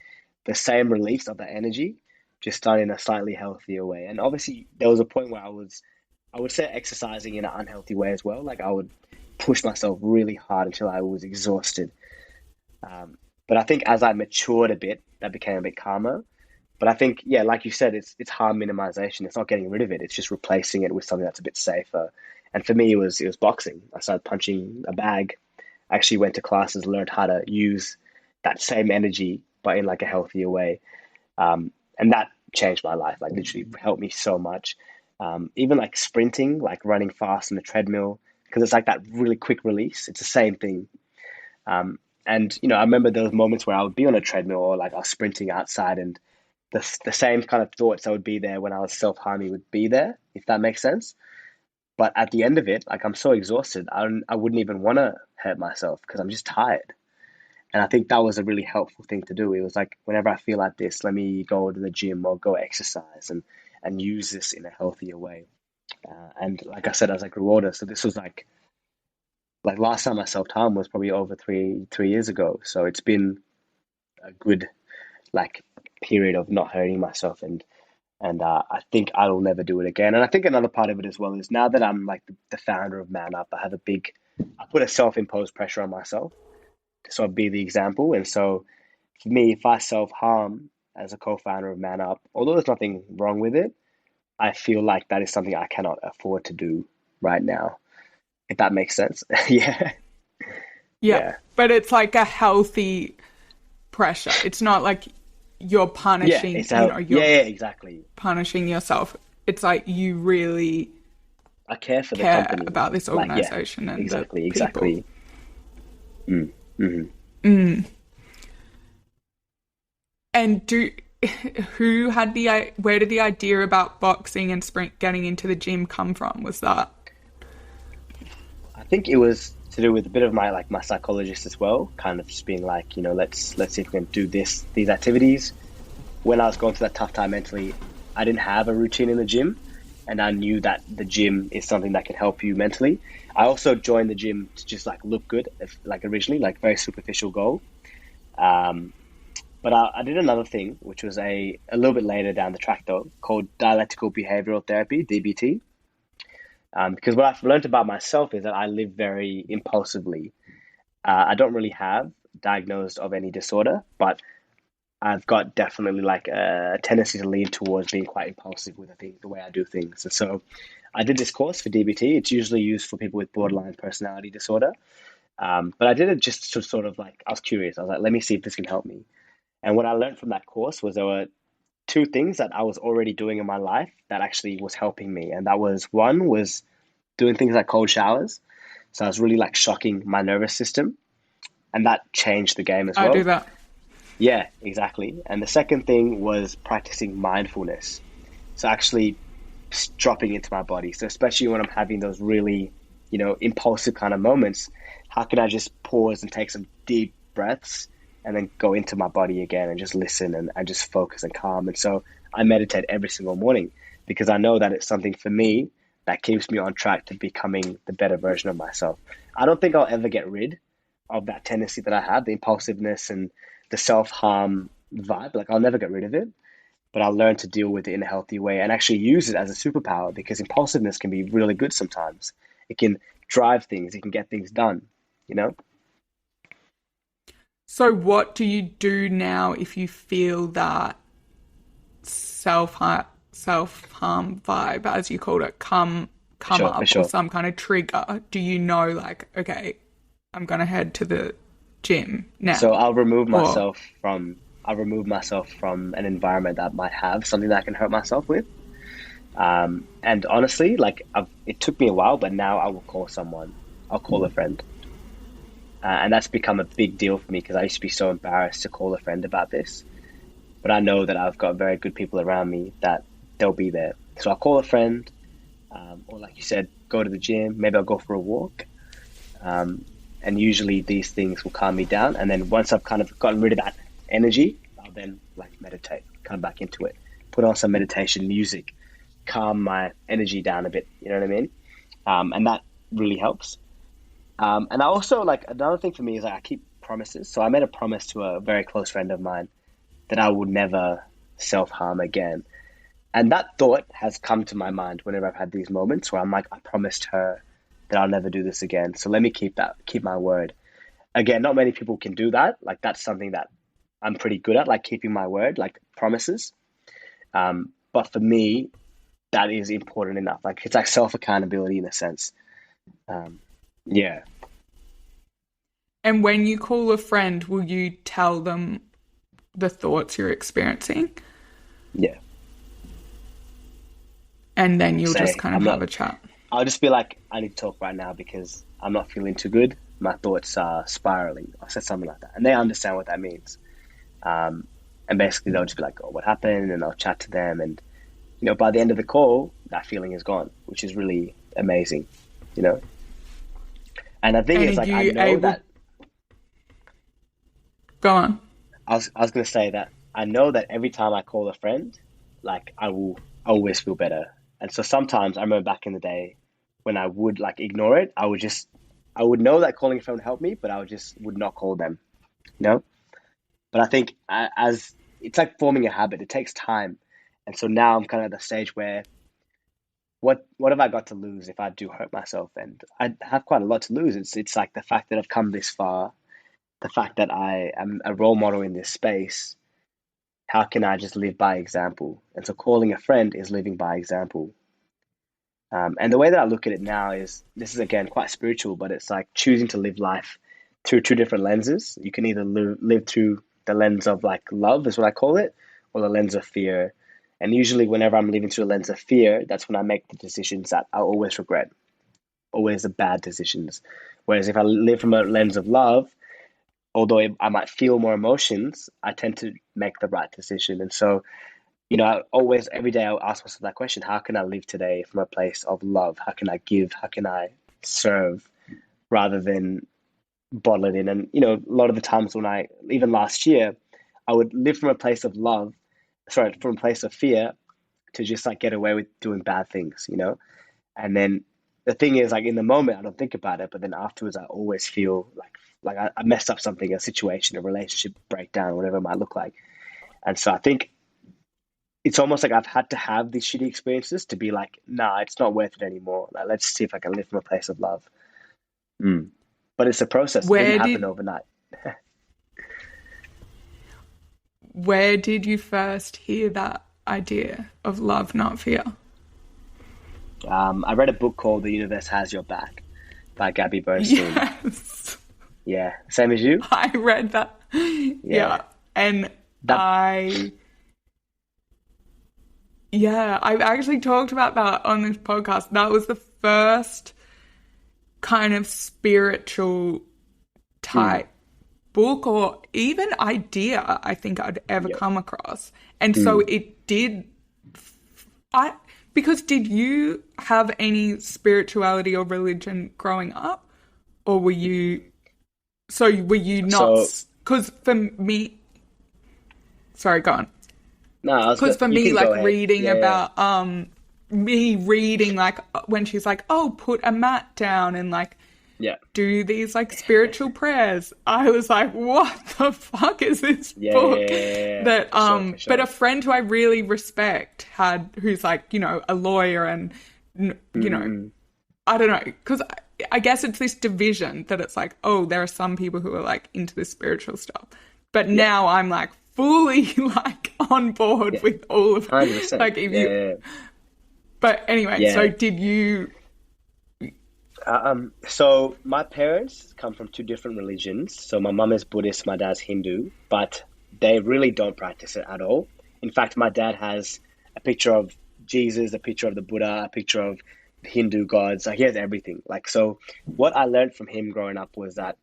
the same release of that energy, just done in a slightly healthier way. And obviously, there was a point where I would say exercising in an unhealthy way as well. Like I would push myself really hard until I was exhausted. But I think as I matured a bit, that became a bit calmer. But I think, yeah, like you said, it's harm minimization. It's not getting rid of it. It's just replacing it with something that's a bit safer. And for me, it was boxing. I started punching a bag. I actually went to classes, learned how to use that same energy, but in like a healthier way. And that changed my life. Like literally helped me so much. Even like sprinting, like running fast on the treadmill, because it's like that really quick release. It's the same thing. And I remember there was moments where I would be on a treadmill or like I was sprinting outside, and the same kind of thoughts that would be there when I was self harming would be there, if that makes sense. But at the end of it, like I'm so exhausted, I wouldn't even want to hurt myself because I'm just tired. And I think that was a really helpful thing to do. It was like whenever I feel like this, let me go to the gym or go exercise and use this in a healthier way. And like I said, as I grew older, so this was like last time I self harm was probably over three years ago. So it's been a good like period of not hurting myself, and I think I will never do it again. And I think another part of it as well is now that I'm like the founder of Man Up, I put a self imposed pressure on myself to sort of be the example. And so for me, if I self harm, as a co-founder of Man Up, although there's nothing wrong with it, I feel like that is something I cannot afford to do right now, if that makes sense. Yeah. Yeah. Yeah. But it's like a healthy pressure. It's not like you're Yeah. punishing, It's how, yeah, you're yeah, exactly. punishing yourself. It's like you really I care for the care company. about this Like, yeah, organization and the exactly, people. exactly. Mm, hmm. And who had where did the idea about boxing and sprint getting into the gym come from? Was that? I think it was to do with a bit of my psychologist as well, kind of just being like, let's see if we can do these activities. When I was going through that tough time mentally, I didn't have a routine in the gym, and I knew that the gym is something that can help you mentally. I also joined the gym to just like look good, like originally, like very superficial goal. Um, but I did another thing, which was a little bit later down the track though, called dialectical behavioral therapy (DBT). Because what I've learned about myself is that I live very impulsively. I don't really have diagnosed of any disorder, but I've got definitely like a tendency to lean towards being quite impulsive with the way I do things. And so I did this course for DBT. It's usually used for people with borderline personality disorder. But I did it just to sort of like, I was curious. I was like, let me see if this can help me. And what I learned from that course was there were two things that I was already doing in my life that actually was helping me. And that was one was doing things like cold showers. So I was really like shocking my nervous system. And that changed the game as I do well. that. Yeah, exactly. And the second thing was practicing mindfulness. So actually dropping into my body. So especially when I'm having those really, impulsive kind of moments, how can I just pause and take some deep breaths and then go into my body again and just listen and just focus and calm. And so I meditate every single morning because I know that it's something for me that keeps me on track to becoming the better version of myself. I don't think I'll ever get rid of that tendency that I have, the impulsiveness and the self harm vibe. Like I'll never get rid of it, but I'll learn to deal with it in a healthy way and actually use it as a superpower because impulsiveness can be really good sometimes. It can drive things, it can get things done, you know? So what do you do now if you feel that self self harm vibe, as you called it, For come sure, for up or sure. some kind of trigger? Do you know like, okay, I'm gonna head to the gym So now? Or I'll remove myself from an environment that might have something that I can hurt myself with. And honestly, like it took me a while, but now I will call someone. I'll call a friend. And that's become a big deal for me because I used to be so embarrassed to call a friend about this. But I know that I've got very good people around me that they'll be there. So I'll call a friend, or like you said, go to the gym. Maybe I'll go for a walk. Um, and usually these things will calm me down. And then once I've kind of gotten rid of that energy, I'll then like meditate, come back into it, put on some meditation music, calm my energy down a bit. You know what I mean? And that really helps. And I also like another thing for me is like I keep promises. So I made a promise to a very close friend of mine that I would never self harm again. And that thought has come to my mind whenever I've had these moments where I'm like, I promised her that I'll never do this again. So let me keep my word. Again, not many people can do that. Like that's something that I'm pretty good at, like keeping my word, like promises. But for me, that is important enough. Like it's like self accountability in a sense. Um, yeah, and when you call a friend, will you tell them the thoughts you're experiencing? yeah. And then you'll just Say kind of I'm have not. a chat. I'll just be like, I need to talk right now because I'm not feeling too good. My thoughts are spiraling. I said something like that, and they understand what that means. Um, and basically, they'll just be like, "Oh, what happened?" And I'll chat to them, and by the end of the call, that feeling is gone, which is really amazing. You know, and the thing And is, are like, I you know able, that go on. I was gonna say that I know that every time I call a friend, like, I will always feel better. And so sometimes I remember back in the day when I would like ignore it, I would know that calling a friend would help me, but I would not call them. You know. But I think as it's like forming a habit, it takes time. And so now I'm kind of at the stage where what have I got to lose if I do hurt myself? And I have quite a lot to lose. It's like the fact that I've come this far, the fact that I am a role model in this space how can I just live by example? And so calling a friend is living by example. And the way that I look at it now is this is again quite spiritual, but it's like choosing to live life through two different lenses. You can either live through the lens of like love, is what I call it, or the lens of fear. And usually, whenever I'm living through the lens of fear, that's when I make the decisions that I always regret, always the bad decisions. Whereas if I live from a lens of love, although I might feel more emotions, I tend to make the right decision. And so, I always, every day, I'll ask myself that question: how can I live today from a place of love? How can I give? How can I serve rather than bottle it in? And, a lot of the times when even last year, I would live from a place of love, sorry, from a place of fear to just like get away with doing bad things. And then the thing is, like in the moment, I don't think about it, but then afterwards, I always feel like I messed up something, a situation, a relationship breakdown, whatever it might look like. And so I think it's almost like I've had to have these shitty experiences to be like, nah, it's not worth it anymore. Like, let's see if I can live from a place of love. Mm. But it's a process. It didn't Where happen did overnight. where did you first hear that idea of love, not fear? I read a book called The Universe Has Your Back by Gabby Bernstein. Yes. Yeah, same as you. I read that. Yeah, Yeah. And that. I, yeah, I've actually talked about that on this podcast. That was the first kind of spiritual Mm, type book or even idea I think I'd ever yeah. come across. And so Mm. it did, I, because did you have any spirituality or religion growing up? Or were you not, So because for me, sorry, go on. no, I was Because good. for You me, can like go ahead. reading Yeah, yeah, about, me reading like when she's like, oh, put a mat down and like yeah, do these like spiritual prayers. I was like, what the fuck is this yeah, yeah, book? yeah, yeah, yeah. That For sure, for but a sure. friend who I really respect who's like, a lawyer and you know, Mm-mm. I don't know, because I guess it's this division that it's like, oh, there are some people who are like into this spiritual stuff. But Yeah, now I'm like fully like on board yeah, with all of it. 100%. Like if Yeah, you, yeah, but anyway, so yeah. did you, So my parents come from two different religions. So my mum is Buddhist, my dad's Hindu, but they really don't practice it at all. In fact, my dad has a picture of Jesus, a picture of the Buddha, a picture of the Hindu gods. Like he has everything. Like so, what I learned from him growing up was that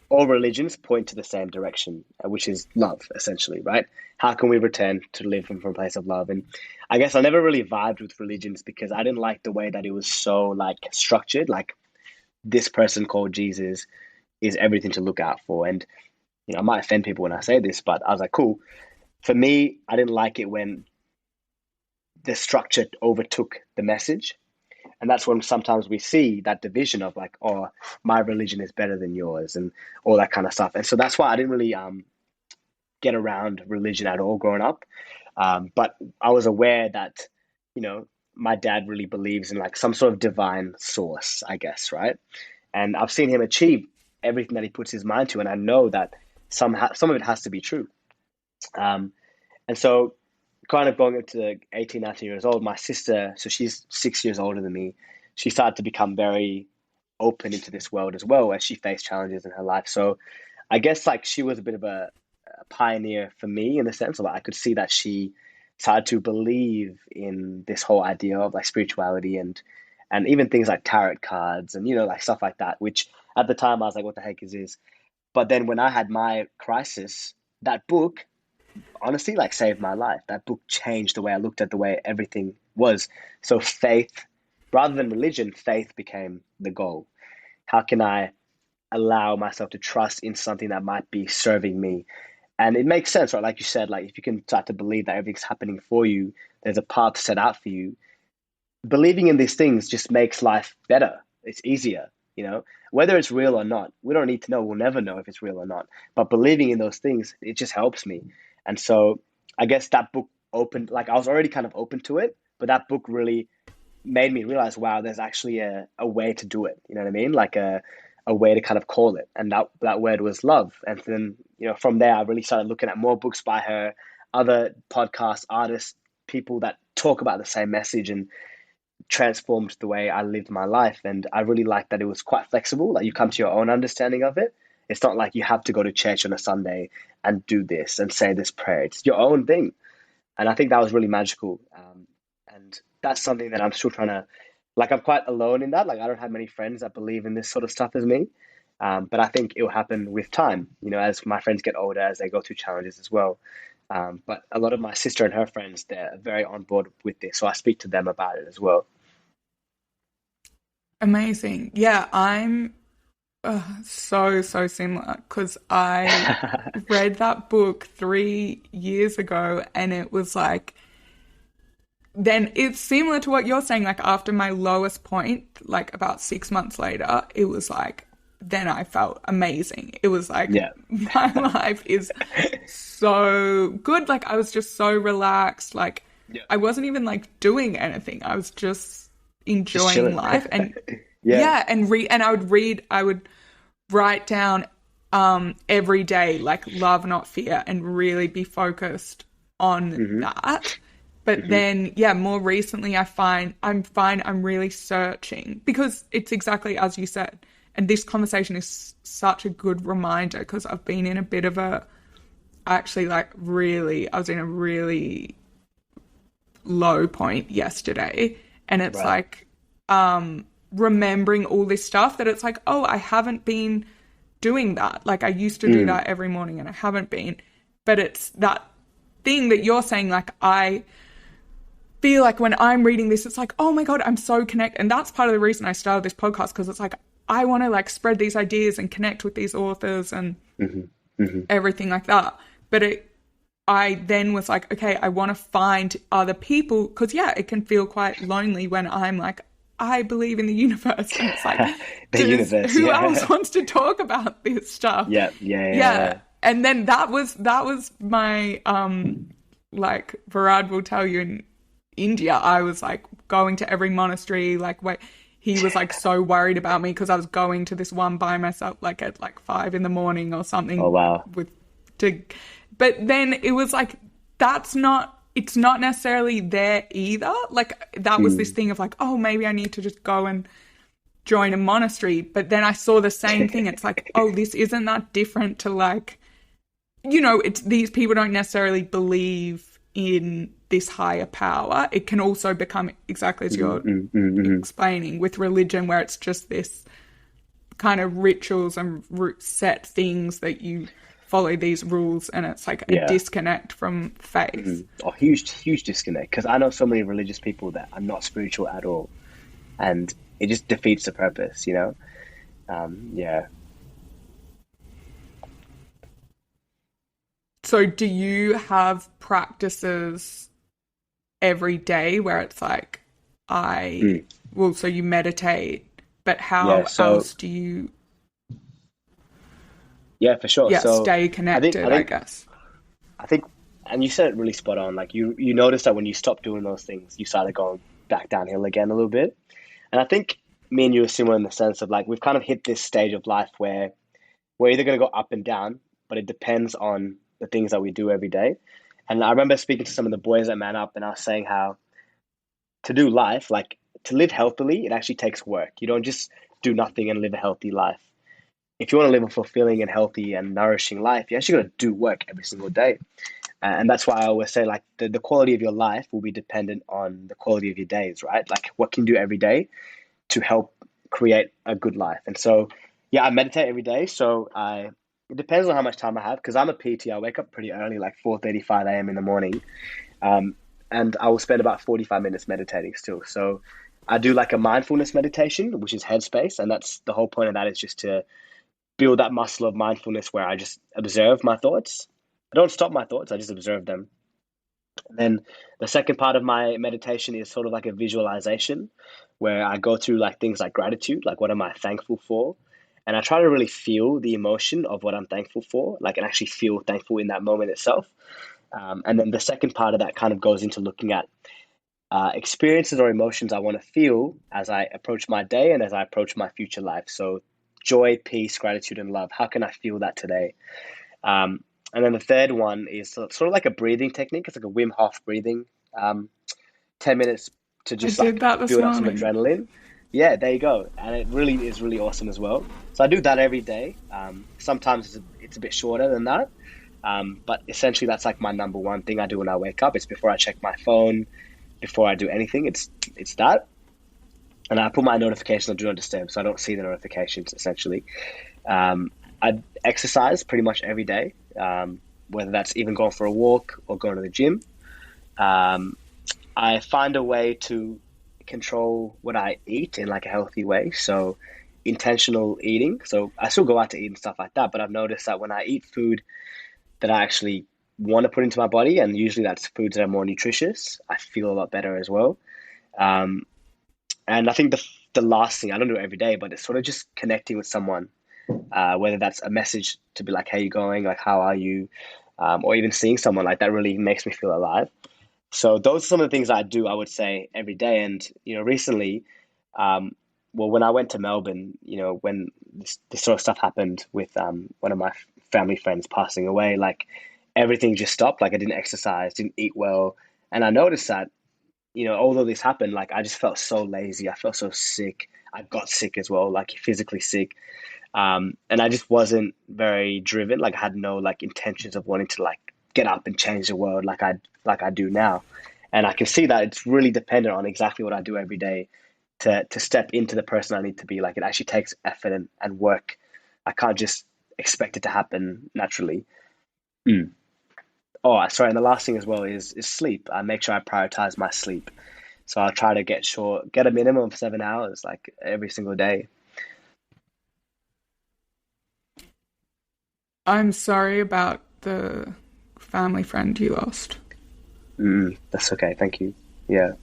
all religions point to the same direction, which is love, essentially, right? How can we return to live from a place of love? And I guess I never really vibed with religions because I didn't like the way that it was so like structured. Like this person called Jesus is everything to look out for. And I might offend people when I say this, but I was like, cool. For me, I didn't like it when the structure overtook the message. And that's when sometimes we see that division of like, oh, my religion is better than yours and all that kind of stuff. And so that's why I didn't really get around religion at all growing up. But I was aware that, you know, my dad really believes in like some sort of divine source, I guess, right? And I've seen him achieve everything that he puts his mind to, and I know that some of it has to be true. Um, and so, kind of going up to 18, 19 years old, my sister, so she's 6 years older than me, she started to become very open into this world as well as she faced challenges in her life. So I guess like she was a bit of a pioneer for me in the sense of like, I could see that she started to believe in this whole idea of like spirituality and even things like tarot cards and like stuff like that, which at the time I was like, what the heck is this? But then when I had my crisis, that book honestly like saved my life. That book changed the way I looked at the way everything was. So faith, rather than religion, faith became the goal. How can I allow myself to trust in something that might be serving me? And it makes sense, right? Like you said, like if you can start to believe that everything's happening for you, there's a path set out for you. Believing in these things just makes life better. It's easier. Whether it's real or not. We don't need to know. We'll never know if it's real or not. But believing in those things, it just helps me. And so I guess that book opened, like I was already kind of open to it, but that book really made me realize, wow, there's actually a way to do it. You know what I mean? Like a way to kind of call it. And that word was love. And then, from there, I really started looking at more books by her. other podcasts, artists, people that talk about the same message, and transformed the way I lived my life. And I really liked that it was quite flexible. Like you come to your own understanding of it. It's not like you have to go to church on a Sunday and do this and say this prayer. It's your own thing. And I think that was really magical. And that's something that I'm still trying to, like, I'm quite alone in that. Like, I don't have many friends that believe in this sort of stuff as me. But I think it will happen with time, you know, as my friends get older, as they go through challenges as well. But a lot of my sister and her friends, they're very on board with this. So I speak to them about it as well. Amazing. Yeah, I'm so similar because I read that book 3 years ago and it was like, then it's similar to what you're saying. Like after my lowest point, like about 6 months later, it was like, then I felt amazing. It was like, Yeah. my life is so good. Like I was just so relaxed. Like Yeah. I wasn't even like doing anything. I was just Just enjoying chilling. life. And Yeah. yeah, and I would write down every day like love not fear and really be focused on Hmm. that. But Hmm. then yeah, more recently I'm really searching because it's exactly as you said. And this conversation is such a good reminder because I've been in a bit of a actually like really I was in a really low point yesterday and it's Right. like remembering all this stuff that it's like, oh, I haven't been doing that. Like I used to do Mm. that every morning and I haven't been. But it's that thing that you're saying, like I feel like when I'm reading this, it's like, oh my God, I'm so connected. And that's part of the reason I started this podcast because it's like, I want to like spread these ideas and connect with these authors and Hmm. Hmm. everything like that. But I then was like, okay, I want to find other people because yeah, it can feel quite lonely when I'm like, I believe in the universe, and it's like, The universe. who else Yeah. wants to talk about this stuff? Yeah. Yeah. Yeah, Yeah. and then that was my like Varad will tell you in India, I was like going to every monastery, like wait. He was like so worried about me because I was going to this one by myself, like at like 5 in the morning or Oh, something wow. with to but then it was like it's not necessarily there either. Like that was this Mm. thing of like, oh, maybe I need to just go and join a monastery. But then I saw the same thing. It's like, oh, this isn't that different to like, it's these people don't necessarily believe in this higher power. It can also become exactly as Mm, you're mm, mm, mm. explaining with religion, where it's just this kind of rituals and set things that you follow these rules and it's like a Yeah. disconnect from faith. Mm. Oh, huge, huge disconnect. Because I know so many religious people that are not spiritual at all, and it just defeats the purpose. You know. Yeah. So do you have practices every day where it's like Mm. so you meditate, but Yeah. how So else do you yeah, for sure. yeah, So stay I think, I connected, I think, guess? I think, and you said it really spot on. Like you notice that when you stop doing those things, you started going back downhill again a little bit. And I think me and you are similar in the sense of like we've kind of hit this stage of life where we're either going to go up and down, but it depends on the things that we do every day. And I remember speaking to some of the boys at Man Up, and I was saying how to do life, like to live healthily, it actually takes work. You don't just do nothing and live a healthy life. If you want to live a fulfilling and healthy and nourishing life, you actually got to do work every single day. And that's why I always say, like, the quality of your life will be dependent on the quality of your days, right? Like, what can you do every day to help create a good life? And so, yeah, I meditate every day. It depends on how much time I have because I'm a PT. I wake up pretty early, like 4:35 a.m. in the morning. Um, and I will spend about 45 minutes meditating still. So I do like a mindfulness meditation, which is headspace. And that's the whole point of that is just to build that muscle of mindfulness where I just observe my thoughts. I don't stop my thoughts, I just observe them. And then the second part of my meditation is sort of like a visualization where I go through like things like gratitude, like what am I thankful for? And I try to really feel the emotion of what I'm thankful for, like and actually feel thankful in that moment itself. And then the second part of that kind of goes into looking at experiences or emotions I want to feel as I approach my day and as I approach my future life. So joy, peace, gratitude, and love. How can I feel that today? Um, And then the third one is sort of like a breathing technique. It's like a Wim Hof breathing. Um, 10 minutes to I just did like that this build up some morning. adrenaline. Yeah, there you go. And it really is really awesome as well. So I do that every day. Sometimes it's a bit shorter than that. But essentially that's like my number one thing I do when I wake up. It's before I check my phone, before I do anything. It's that. And I put my notifications on do not disturb so I don't see the notifications essentially. I exercise pretty much every day, whether that's even going for a walk or going to the gym. Um, I find a way to control what I eat in like a healthy way. So intentional eating. So I still go out to eat and stuff like that, but I've noticed that when I eat food that I actually want to put into my body, and usually that's foods that are more nutritious, I feel a lot better as well. Um, and I think the last thing I don't do it every day, but it's sort of just connecting with someone, whether that's a message to be like, "Hey, you going? Like, how are you?" Or even seeing someone like that really makes me feel alive. So those are some of the things I do, I would say, every day. And, recently, um, well, when I went to Melbourne, when this sort of stuff happened with one of my family friends passing away, like everything just stopped. Like I didn't exercise, didn't eat well. And I noticed that, although this happened, like I just felt so lazy. I felt so sick. I got sick as well, like physically sick. And I just wasn't very driven. Like I had no like intentions of wanting to like get up and change the world like I do now. And I can see that it's really dependent on exactly what I do every day to step into the person I need to be. Like it actually takes effort and work. I can't just expect it to happen naturally. Mm. Oh, sorry. And the last thing as well is sleep. I make sure I prioritize my sleep. So I'll try to get a minimum of 7 hours like every single day. I'm sorry about the family friend you lost. That's okay. Thank you. Yeah.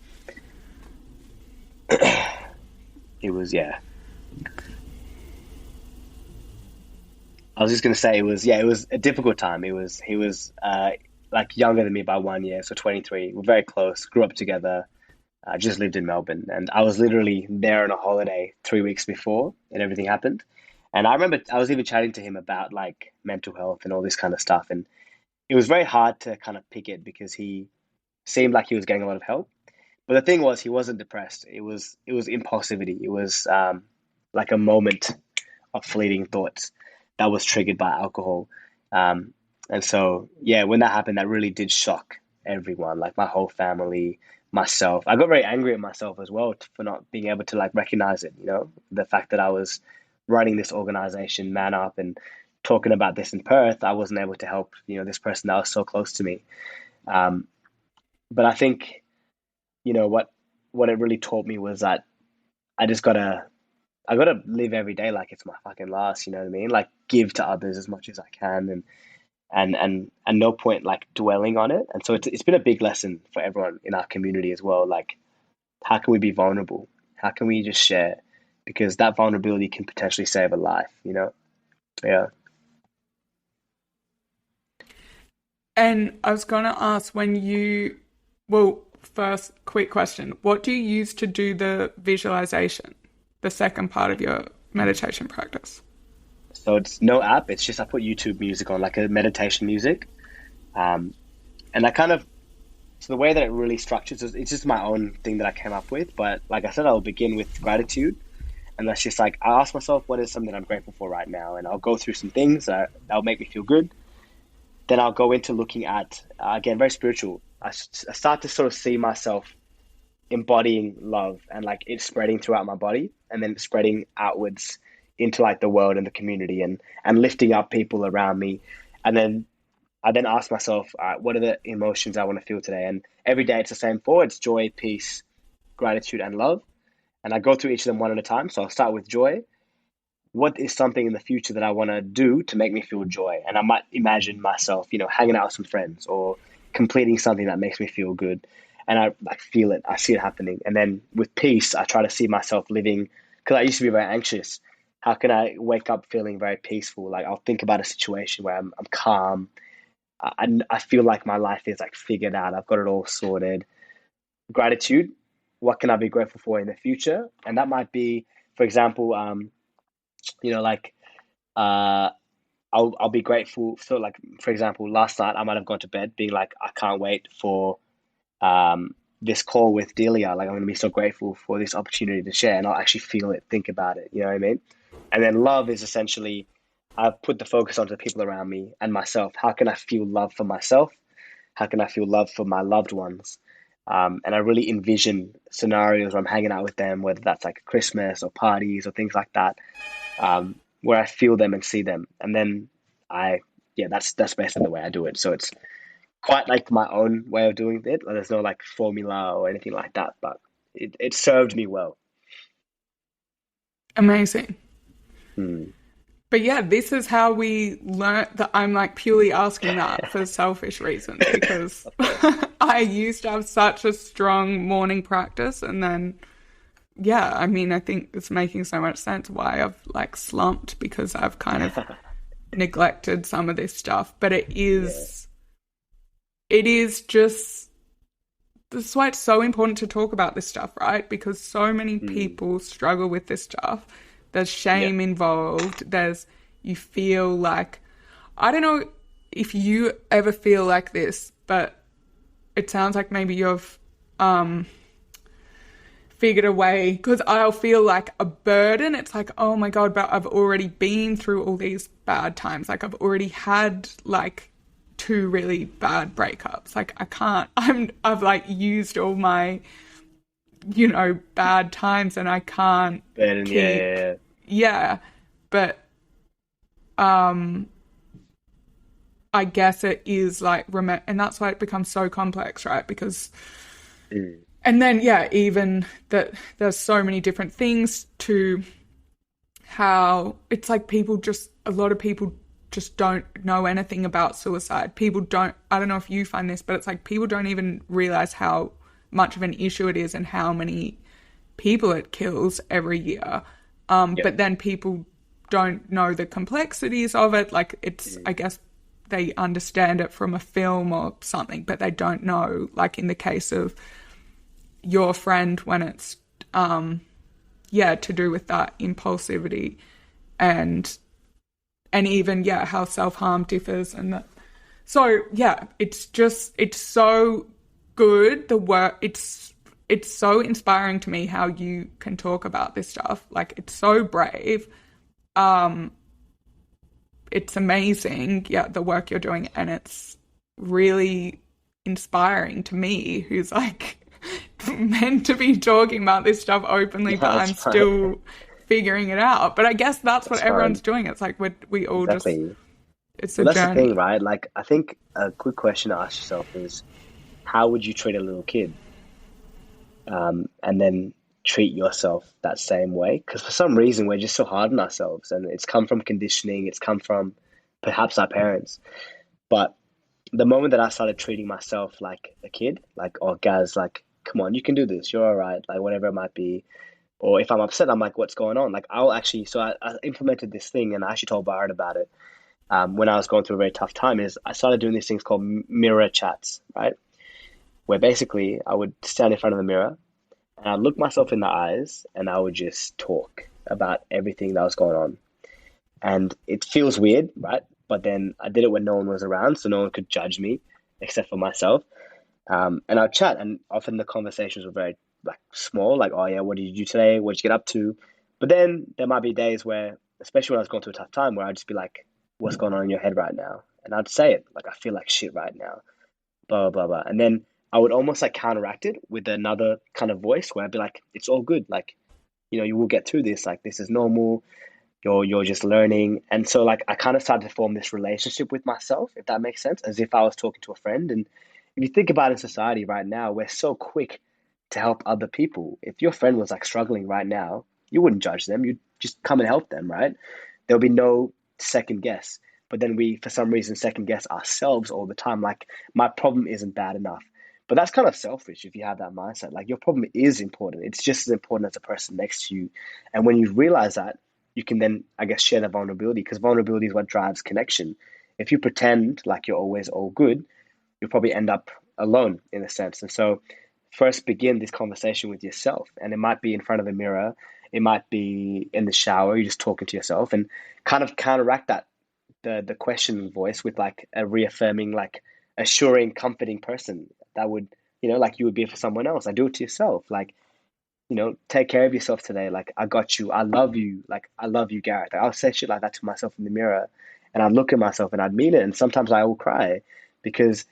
It was, yeah. I was just gonna say it was a difficult time. He was like younger than me by 1 year, so 23. We're very close. Grew up together. I just lived in Melbourne, and I was literally there on a holiday 3 weeks before, and everything happened. And I remember I was even chatting to him about like mental health and all this kind of stuff, and it was very hard to kind of pick it because he seemed like he was getting a lot of help. But the thing was, he wasn't depressed. It was impulsivity. It was like a moment of fleeting thoughts that was triggered by alcohol. Um, and so, yeah, when that happened, that really did shock everyone, like my whole family, myself. I got very angry at myself as well for not being able to like recognize it, the fact that I was running this organization, Man Up, and talking about this in Perth, I wasn't able to help, this person that was so close to me. Um, but I think, what it really taught me was that I just I gotta live every day like it's my fucking last, you know what I mean? Like give to others as much as I can and no point like dwelling on it. And so it's been a big lesson for everyone in our community as well. Like how can we be vulnerable? How can we just share? Because that vulnerability can potentially save a life. Yeah. And I was going to ask well, first, quick question. What do you use to do the visualization, the second part of your meditation practice? So it's no app, it's just I put YouTube music on, like a meditation music. Um and I kind of so the way that it really structures is it's just my own thing that I came up with. But like I said, I'll begin with gratitude. And that's just like I ask myself what is something I'm grateful for right now, and I'll go through some things that'll make me feel good. Then I'll go into looking at again very spiritual. I start to sort of see myself embodying love and like it spreading throughout my body, and then spreading outwards into like the world and the community, and lifting up people around me. And then I then ask myself, what are the emotions I want to feel today? And every day it's the same four. It's joy, peace, gratitude, and love. And I go through each of them one at a time. So I'll start with joy. What is something in the future that I want to do to make me feel joy? And I might imagine myself, hanging out with some friends or completing something that makes me feel good. And I like feel it. I see it happening. And then with peace, I try to see myself living because I used to be very anxious. How can I wake up feeling very peaceful? Like I'll think about a situation where I'm calm. I feel like my life is like figured out. I've got it all sorted. Gratitude. What can I be grateful for in the future? And that might be, for example, like uh, I'll be grateful. So like for example, last night I might have gone to bed being like, I can't wait for this call with Delia. Like I'm going to be so grateful for this opportunity to share, and I'll actually feel it, think about it. You know what I mean? And then love is essentially, I've put the focus onto the people around me and myself. How can I feel love for myself? How can I feel love for my loved ones? And I really envision scenarios where I'm hanging out with them, whether that's like Christmas or parties or things like that, where I feel them and see them. And then I, yeah, that's basically the way I do it. So it's quite like my own way of doing it. Like, there's no like formula or anything like that, but it served me well. Amazing. Hmm. But yeah, this is how we learnt that I'm like purely asking that for selfish reasons because Of course. I used to have such a strong morning practice and then yeah, I mean, I think it's making so much sense why I've like slumped because I've kind of neglected some of this stuff. But Yeah. it is just, this is why it's so important to talk about this stuff, right? Because so many Hmm. people struggle with this stuff. There's Yeah. shame involved. You feel like, I don't know if you ever feel like this, but it sounds like maybe you've figured a way because I'll feel like a burden. It's like, oh my God, but I've already been through all these bad times. Like I've already had like two really bad breakups. Like I can't, I've like used all my, bad times and I can't But then, yeah, keep, yeah, yeah. But I guess it is like, and that's why it becomes so complex, right? Because yeah. Mm. and then, yeah, even that there's so many different things to how it's like a lot of people just don't know anything about suicide. People don't, I don't know if you find this, but it's like people don't even realize how much of an issue it is and how many people it kills every year. Yep. But then people don't know the complexities of it. Like I Mm. guess they understand it from a film or something, but they don't know, like in the case of your friend when it's to do with that impulsivity and even how self-harm differs and that. So yeah, it's so good, the work. It's so inspiring to me how you can talk about this stuff. Like it's so brave. It's amazing, the work you're doing, and it's really inspiring to me, who's like meant to be talking about this stuff openly, No, but that's I'm fine. still figuring it out. But I guess that's what That's everyone's fine. doing. It's like we all just, Exactly. it's a Well, that's the thing, journey. right? Like, I think a quick question to ask yourself is, how would you treat a little kid? And then treat yourself that same way. Because for some reason, we're just so hard on ourselves, and it's come from conditioning, it's come from perhaps our parents. But the moment that I started treating myself like a kid, like, oh, Gaz, like, come on, you can do this, you're all right, like, whatever it might be. Or if I'm upset, I'm like, what's going on? Like, I'll actually, so I implemented this thing and I actually told Byron about it when I was going through a very tough time. Is I started doing these things called mirror chats, right? Where basically I would stand in front of the mirror and I'd look myself in the eyes and I would just talk about everything that was going on. And it feels weird, right? But then I did it when no one was around, so no one could judge me except for myself. And I'd chat, and often the conversations were very like small, like, "Oh yeah, what did you do today? What did you get up to?" But then there might be days where, especially when I was going through a tough time, where I'd just be like, "What's going on in your head right now?" And I'd say it, like, "I feel like shit right now." Blah blah blah, and then I would almost like counteract it with another kind of voice where I'd be like, "It's all good, like, you will get through this. Like, this is normal. You're just learning." And so like I kind of started to form this relationship with myself, if that makes sense, as if I was talking to a friend. And if you think about it, in society right now, we're so quick to help other people. If your friend was like struggling right now, you wouldn't judge them. You'd just come and help them, right? There'll be no second guess. But then we, for some reason, second guess ourselves all the time. Like, my problem isn't bad enough. But that's kind of selfish if you have that mindset. Like, your problem is important. It's just as important as the person next to you. And when you realize that, you can then, I guess, share the vulnerability, because vulnerability is what drives connection. If you pretend like you're always all good, you'll probably end up alone in a sense. And so, first begin this conversation with yourself. And it might be in front of a mirror, it might be in the shower, you're just talking to yourself, and kind of counteract that the question voice with like a reaffirming, like assuring, comforting person that would, like you would be for someone else. I do it to yourself. Like, take care of yourself today. Like, I got you. I love you. Like, I love you, Gareth. I'll say shit like that to myself in the mirror, and I'd look at myself and I'd mean it. And sometimes I will cry because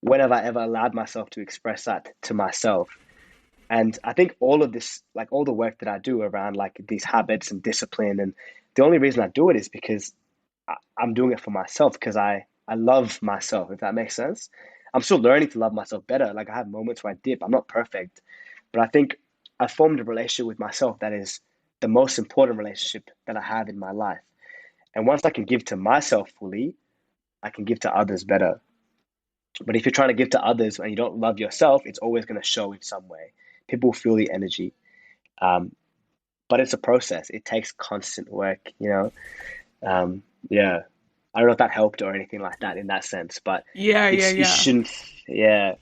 when have I ever allowed myself to express that to myself? And I think all of this, like all the work that I do around like these habits and discipline, and the only reason I do it is because I'm doing it for myself because I love myself, if that makes sense. I'm still learning to love myself better. Like I have moments where I dip. I'm not perfect, but I think I formed a relationship with myself that is the most important relationship that I have in my life. And once I can give to myself fully, I can give to others better. But if you're trying to give to others and you don't love yourself, it's always going to show in some way. People feel the energy. Um, but it's a process. It takes constant work, Yeah. I don't know if that helped or anything like that in that sense, but Yeah, yeah, you yeah. shouldn't, yeah,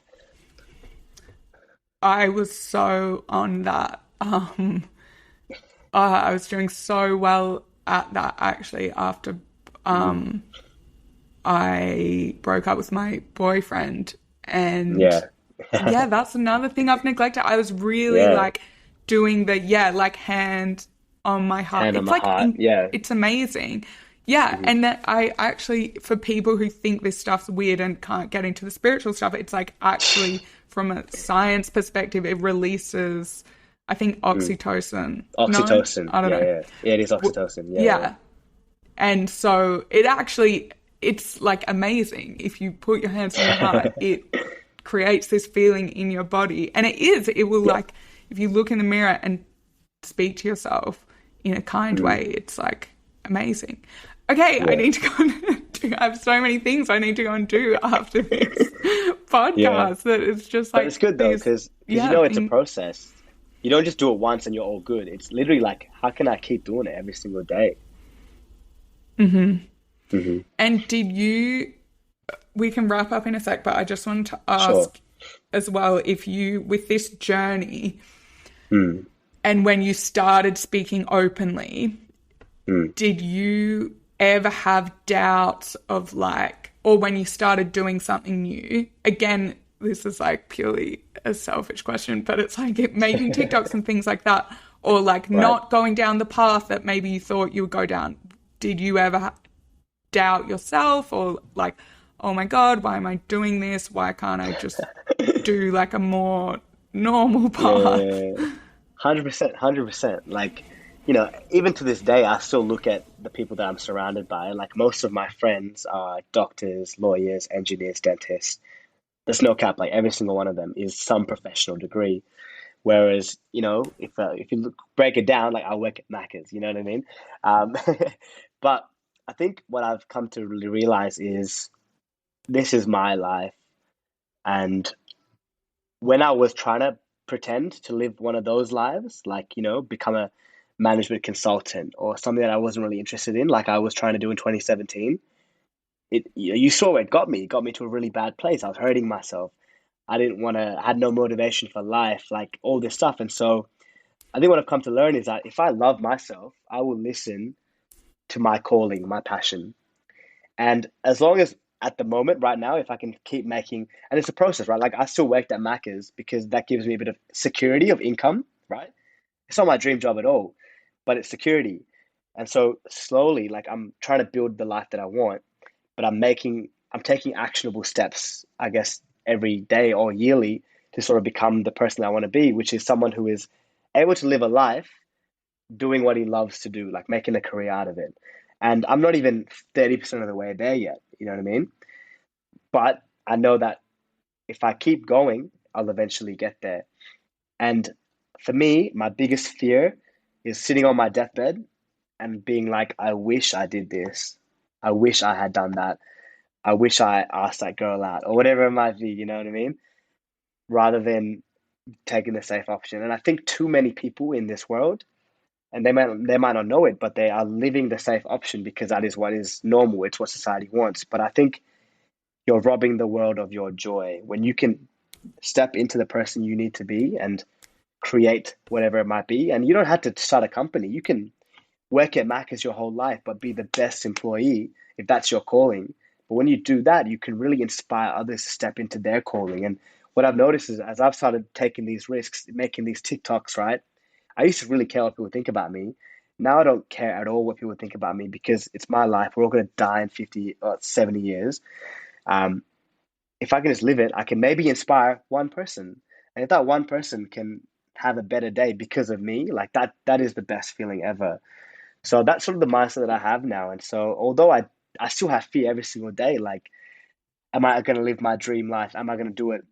I was so on that. I was doing so well at that actually after mm, I broke up with my boyfriend. And yeah, yeah, that's another thing I've neglected. I was really yeah. like doing the, yeah, like hand on my heart. Hand on It's my like, heart. Yeah. it's amazing. Yeah. Hmm. And that I actually, for people who think this stuff's weird and can't get into the spiritual stuff, it's like actually from a science perspective, it releases, I think, Mm. oxytocin. No, Oxytocin. I don't Yeah, know. yeah. Yeah, it is oxytocin. Yeah, yeah. Yeah. And so it actually, it's like amazing. If you put your hands on your heart, it creates this feeling in your body. And it will Yeah. like, if you look in the mirror and speak to yourself in a kind Mm. way, it's like amazing. Okay, I Yeah. need to go and do, I have so many things I need to go and do after this Yeah. podcast that it's just But it's like good though, these, because yeah, it's a thing. process. You don't just do it once and you're all good. It's literally like, how can I keep doing it every single day? Hmm. And did you, we can wrap up in a sec, but I just wanted to Sure. ask as well if you, with this journey, Mm. and when you started speaking openly, Mm. did you ever have doubts of like, or when you started doing something new? Again, this is like purely a selfish question, but it's like making TikToks and things like that, or like Right. not going down the path that maybe you thought you would go down. Did you ever doubt yourself or like, oh my God, why am I doing this? Why can't I just do like a more normal path? Yeah. 100%, 100%. Like, even to this day, I still look at the people that I'm surrounded by. Like, most of my friends are doctors, lawyers, engineers, dentists. There's no cap. Like, every single one of them is some professional degree. Whereas, if you break it down, like I work at Macca's, you know what I mean? Um, but I think what I've come to really realize is this is my life, and when I was trying to pretend to live one of those lives, like, become a management consultant or something that I wasn't really interested in, like I was trying to do in 2017, you saw where it got me. It got me to a really bad place. I was hurting myself. I didn't want to, I had no motivation for life, like all this stuff. And so I think what I've come to learn is that if I love myself, I will listen to my calling, my passion. And as long as at the moment, right now, if I can keep making, and it's a process, right? Like I still worked at Macca's because that gives me a bit of security of income, right? It's not my dream job at all, but it's security. And so slowly, like I'm trying to build the life that I want, but I'm taking actionable steps, I guess, every day or yearly to sort of become the person I want to be, which is someone who is able to live a life doing what he loves to do, like making a career out of it. And I'm not even 30% of the way there yet. You know what I mean? But I know that if I keep going, I'll eventually get there. And for me, my biggest fear is sitting on my deathbed and being like, I wish I did this. I wish I had done that. I wish I asked that girl out or whatever it might be. You know what I mean? Rather than taking the safe option. And I think too many people in this world, and they might not know it, but they are living the safe option because that is what is normal. It's what society wants. But I think you're robbing the world of your joy when you can step into the person you need to be and create whatever it might be. And you don't have to start a company. You can work at Mac as your whole life, but be the best employee if that's your calling. But when you do that, you can really inspire others to step into their calling. And what I've noticed is as I've started taking these risks, making these TikToks, right? I used to really care what people think about me. Now I don't care at all what people think about me because it's my life. We're all going to die in 50 or 70 years. Um, if I can just live it, I can maybe inspire one person. And if that one person can have a better day because of me, like that is the best feeling ever. So that's sort of the mindset that I have now. And so although I still have fear every single day, like, am I going to live my dream life? Am I going to do it?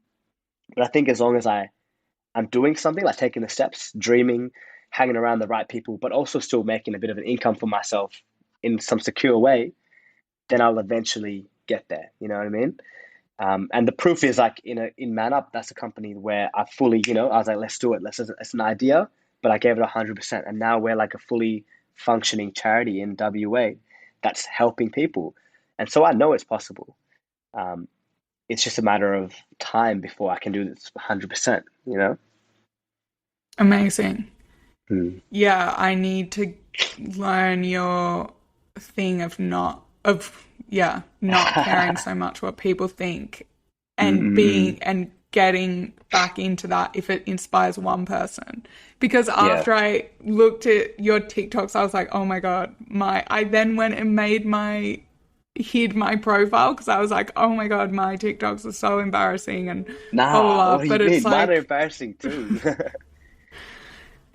But I think as long as I'm doing something, like taking the steps, dreaming, hanging around the right people, but also still making a bit of an income for myself in some secure way, then I'll eventually get there. You know what I mean? And the proof is like in Man Up, that's a company where I fully, I was like, let's do it. It's an idea, but I gave it 100%. And now we're like a fully functioning charity in WA that's helping people. And so I know it's possible. It's just a matter of time before I can do this 100%, Amazing. Hmm. Yeah, I need to learn your thing of not caring so much what people think and Mm-mm-mm. being and getting back into that if it inspires one person. Because Yeah. after I looked at your TikToks, I was like, oh my God, I then went and hid my profile because I was like, oh my God, my TikToks are so embarrassing and blah, blah, Nah, blah. what do you But it's mean? Mine are like, embarrassing too.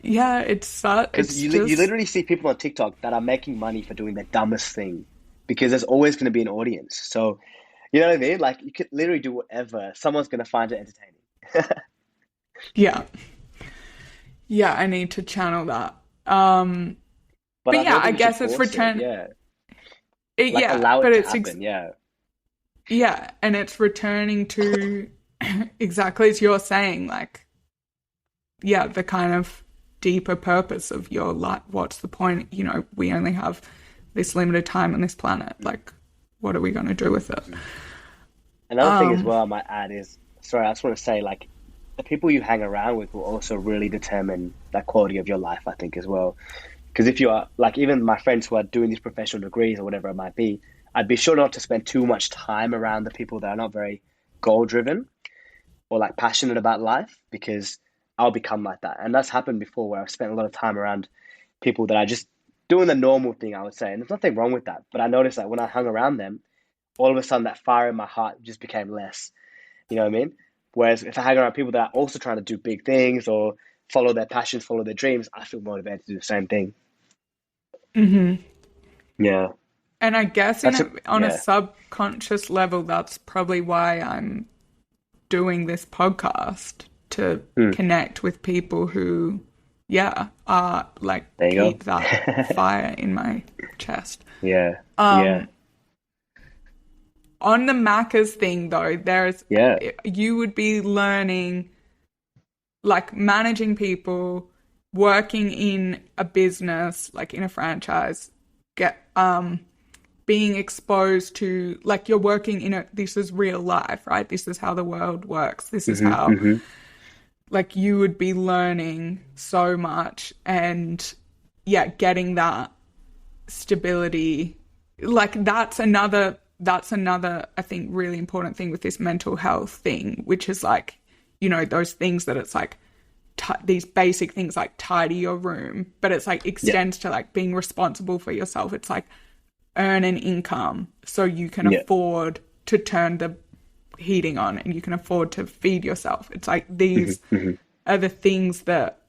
yeah, Because it's you just, literally see people on TikTok that are making money for doing the dumbest thing because there's always going to be an audience. So, you know what I mean? Like, you could literally do whatever. Someone's going to find it entertaining. yeah. Yeah, I need to channel that. But But I yeah, don't I think you should guess it's force it. return. Yeah. Like, Yeah, allow it but to happen. Yeah. yeah, and it's returning to exactly as you're saying, like, yeah, the kind of deeper purpose of your life. What's the point? We only have this limited time on this planet. Like, what are we going to do with it? Mhm. Another thing as Um, well I might add is, sorry, I just want to say, like, the people you hang around with will also really determine the quality of your life, I think, as well. Because if you are, like, even my friends who are doing these professional degrees or whatever it might be, I'd be sure not to spend too much time around the people that are not very goal driven or like passionate about life because I'll become like that. And that's happened before where I've spent a lot of time around people that are just doing the normal thing, I would say. And there's nothing wrong with that. But I noticed that when I hung around them, all of a sudden that fire in my heart just became less. You know what I mean? Whereas if I hang around people that are also trying to do big things or follow their passions, follow their dreams, I feel motivated to do the same thing. mhm. Yeah. And I guess That's a, on a yeah. subconscious level, that's probably why I'm doing this podcast to Hmm. connect with people who, yeah, are like There you keep that go. fire in my chest. Yeah. Yeah. Um, on the Macca's thing though, Yeah. you would be learning like managing people, working in a business, like in a franchise, get being exposed to like you're working in this is real life, right? This is how the world works. This is Hmm. how Hmm. like you would be learning so much and yeah, getting that stability. Like that's another I think really important thing with this mental health thing, which is like, those things that it's like these basic things like tidy your room, but it's like Yeah. extends to like being responsible for yourself. It's like earn an income so you can Yeah. afford to turn the heating on and you can afford to feed yourself. It's like Hmm. these Hmm. are the things that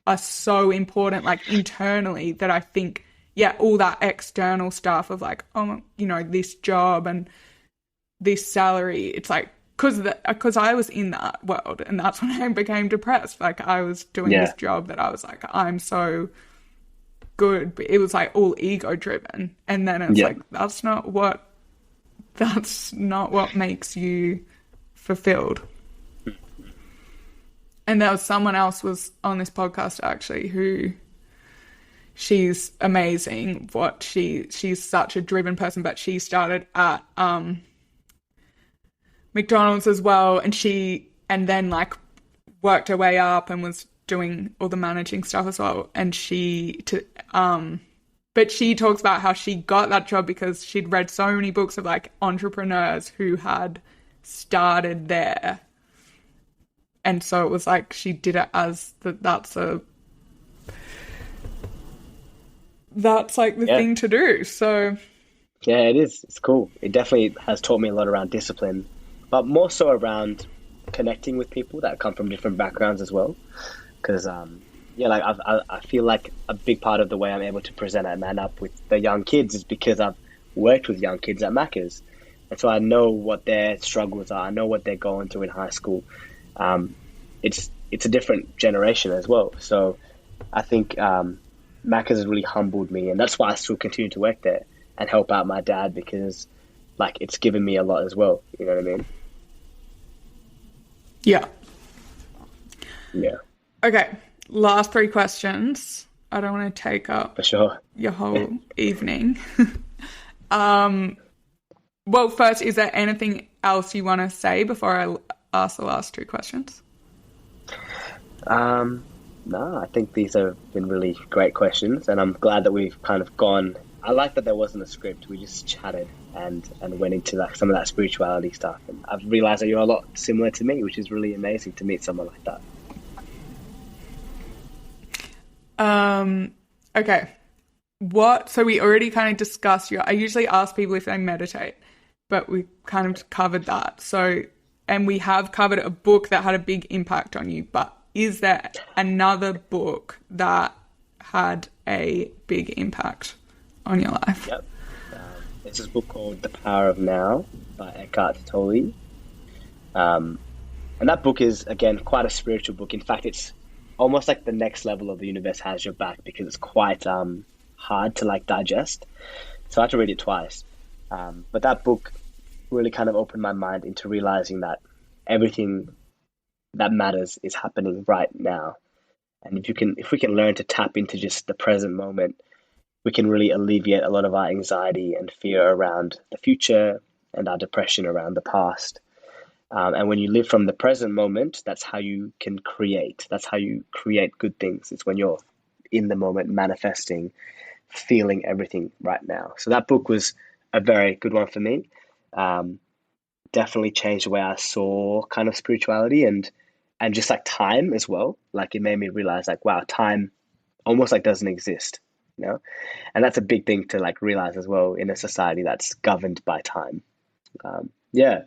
are so important, like internally, that I think, yeah, all that external stuff of like, oh, this job and this salary, it's like, because I was in that world and that's when I became depressed. Like I was doing this Yeah. job that I was like, I'm so good, but it was like all ego driven. And then it's Yeah. like, that's not what makes you fulfilled. And there was someone else was on this podcast actually who she's amazing. She's such a driven person, but she started at McDonald's as well, and then like worked her way up and was doing all the managing stuff as well. And But she talks about how she got that job because she'd read so many books of like entrepreneurs who had started there. And so it was like she did it as that's like the thing to do. So yeah, it is. It's cool. It definitely has taught me a lot around discipline, but more so around connecting with people that come from different backgrounds as well. Because yeah, like I feel like a big part of the way I'm able to present at Man Up with the young kids is because I've worked with young kids at Macca's, and so I know what their struggles are. I know what they're going through in high school. It's a different generation as well. So I think Macca's has really humbled me, and that's why I still continue to work there and help out my dad, because like it's given me a lot as well. You know what I mean? yeah. Yeah, Okay. Last 3 questions. I don't want to take up for sure. your whole evening. Well, first, is there anything else you want to say before I ask the last 2 questions? No, I think these have been really great questions, and I'm glad that we've kind of gone. I like that there wasn't a script. We just chatted and went into like some of that spirituality stuff, and I've realized that you're a lot similar to me, which is really amazing to meet someone like that. Okay. So we already kind of discussed I usually ask people if they meditate, but we kind of covered that. So, and we have covered a book that had a big impact on you, but is there another book that had a big impact on your life? Yep. It's this book called The Power of Now by Eckhart Tolle. And that book is, again, quite a spiritual book. In fact, it's almost like the next level of The Universe Has Your Back, because it's quite hard to like digest. So I had to read it twice. But that book really kind of opened my mind into realizing that everything that matters is happening right now. And if we can learn to tap into just the present moment, we can really alleviate a lot of our anxiety and fear around the future and our depression around the past. And when you live from the present moment, that's how you can create. That's how you create good things. It's when you're in the moment, manifesting, feeling everything right now. So that book was a very good one for me. Definitely changed the way I saw kind of spirituality and just like time as well. Like it made me realize like, wow, time almost like doesn't exist, you know? And that's a big thing to like realize as well in a society that's governed by time. Yeah.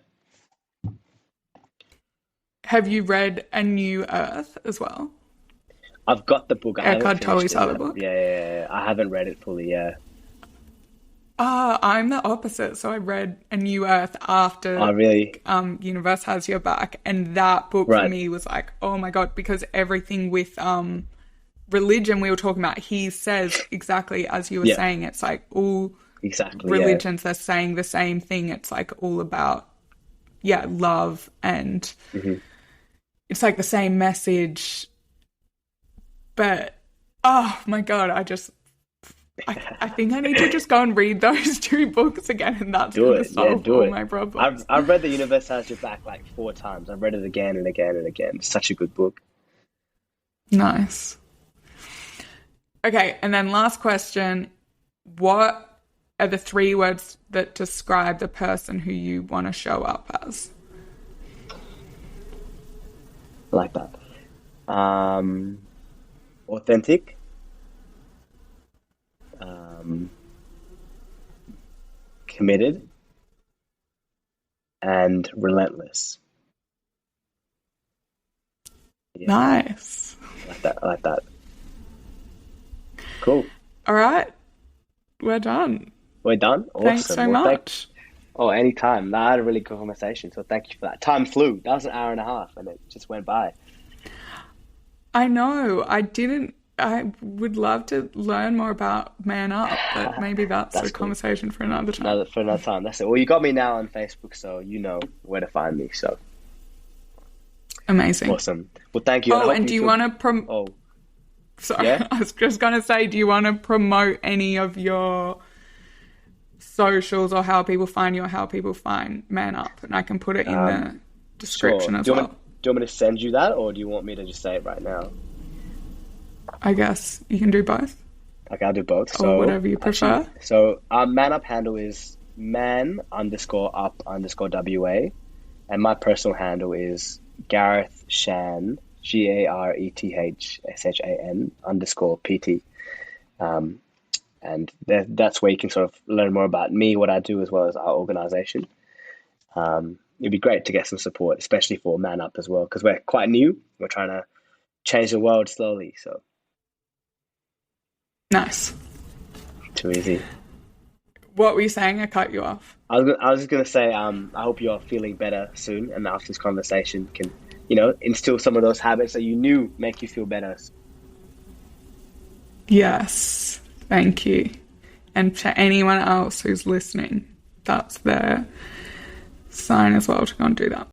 Have you read A New Earth as well? I've got the book. I haven't Eckhart finished Tolle's it other yet. book? Yeah. I haven't read it fully, yeah. I'm the opposite. So I read A New Earth after Oh, really? Universe Has Your Back. And that book for Right. me was like, oh my God, because everything with religion we were talking about, he says exactly as you were Yeah, saying, it's like all exactly, yeah. religions are saying the same thing. It's like all about, love, and it's like the same message. But, oh my God, I think I need to just go and read those 2 books again, and that's Do going to it. Yeah, solve do all it. my problems. I've read The Universe Has Your Back like 4 times. I've read it again and again and again. It's such a good book. Nice. Okay, and then last question. What are the 3 words that describe the person who you want to show up as? I like that. Authentic, committed, and relentless. Yeah, Nice. I like that. I like that. Cool. All right, we're done. We're done. Thanks Awesome. so Well, much. oh, anytime. I had a really good conversation, so thank you for that. Time flew. That was an hour and a half, and it just went by. I know. I would love to learn more about Man Up, but maybe that's a That's cool. conversation for another time. For another time. That's it. Well, you got me now on Facebook, so you know where to find me. So Amazing. awesome. Well, thank you. I Oh, hope and you do you feel. want to Oh, sorry, yeah. I was just going to say, do you want to promote any of your socials or how people find you or how people find Man Up? And I can put it in the Sure. description as Do you well. want do you want me to send you that, or do you want me to just say it right now? I guess you can do both. Okay, I'll do both. or So whatever you prefer. actually, so our man up handle is man underscore up underscore WA. And my personal handle is Gareth Shan, GarethShan underscore PT. Um, and that's where you can sort of learn more about me, what I do, as well as our organization. It'd be great to get some support, especially for Man Up as well, because we're quite new. We're trying to change the world slowly, so Nice. too easy. What were you saying? I cut you off. I was just gonna say, I hope you're feeling better soon, and after this conversation can, instill some of those habits that you knew make you feel better. Yes. Thank you. And to anyone else who's listening, that's their sign as well to go and do that.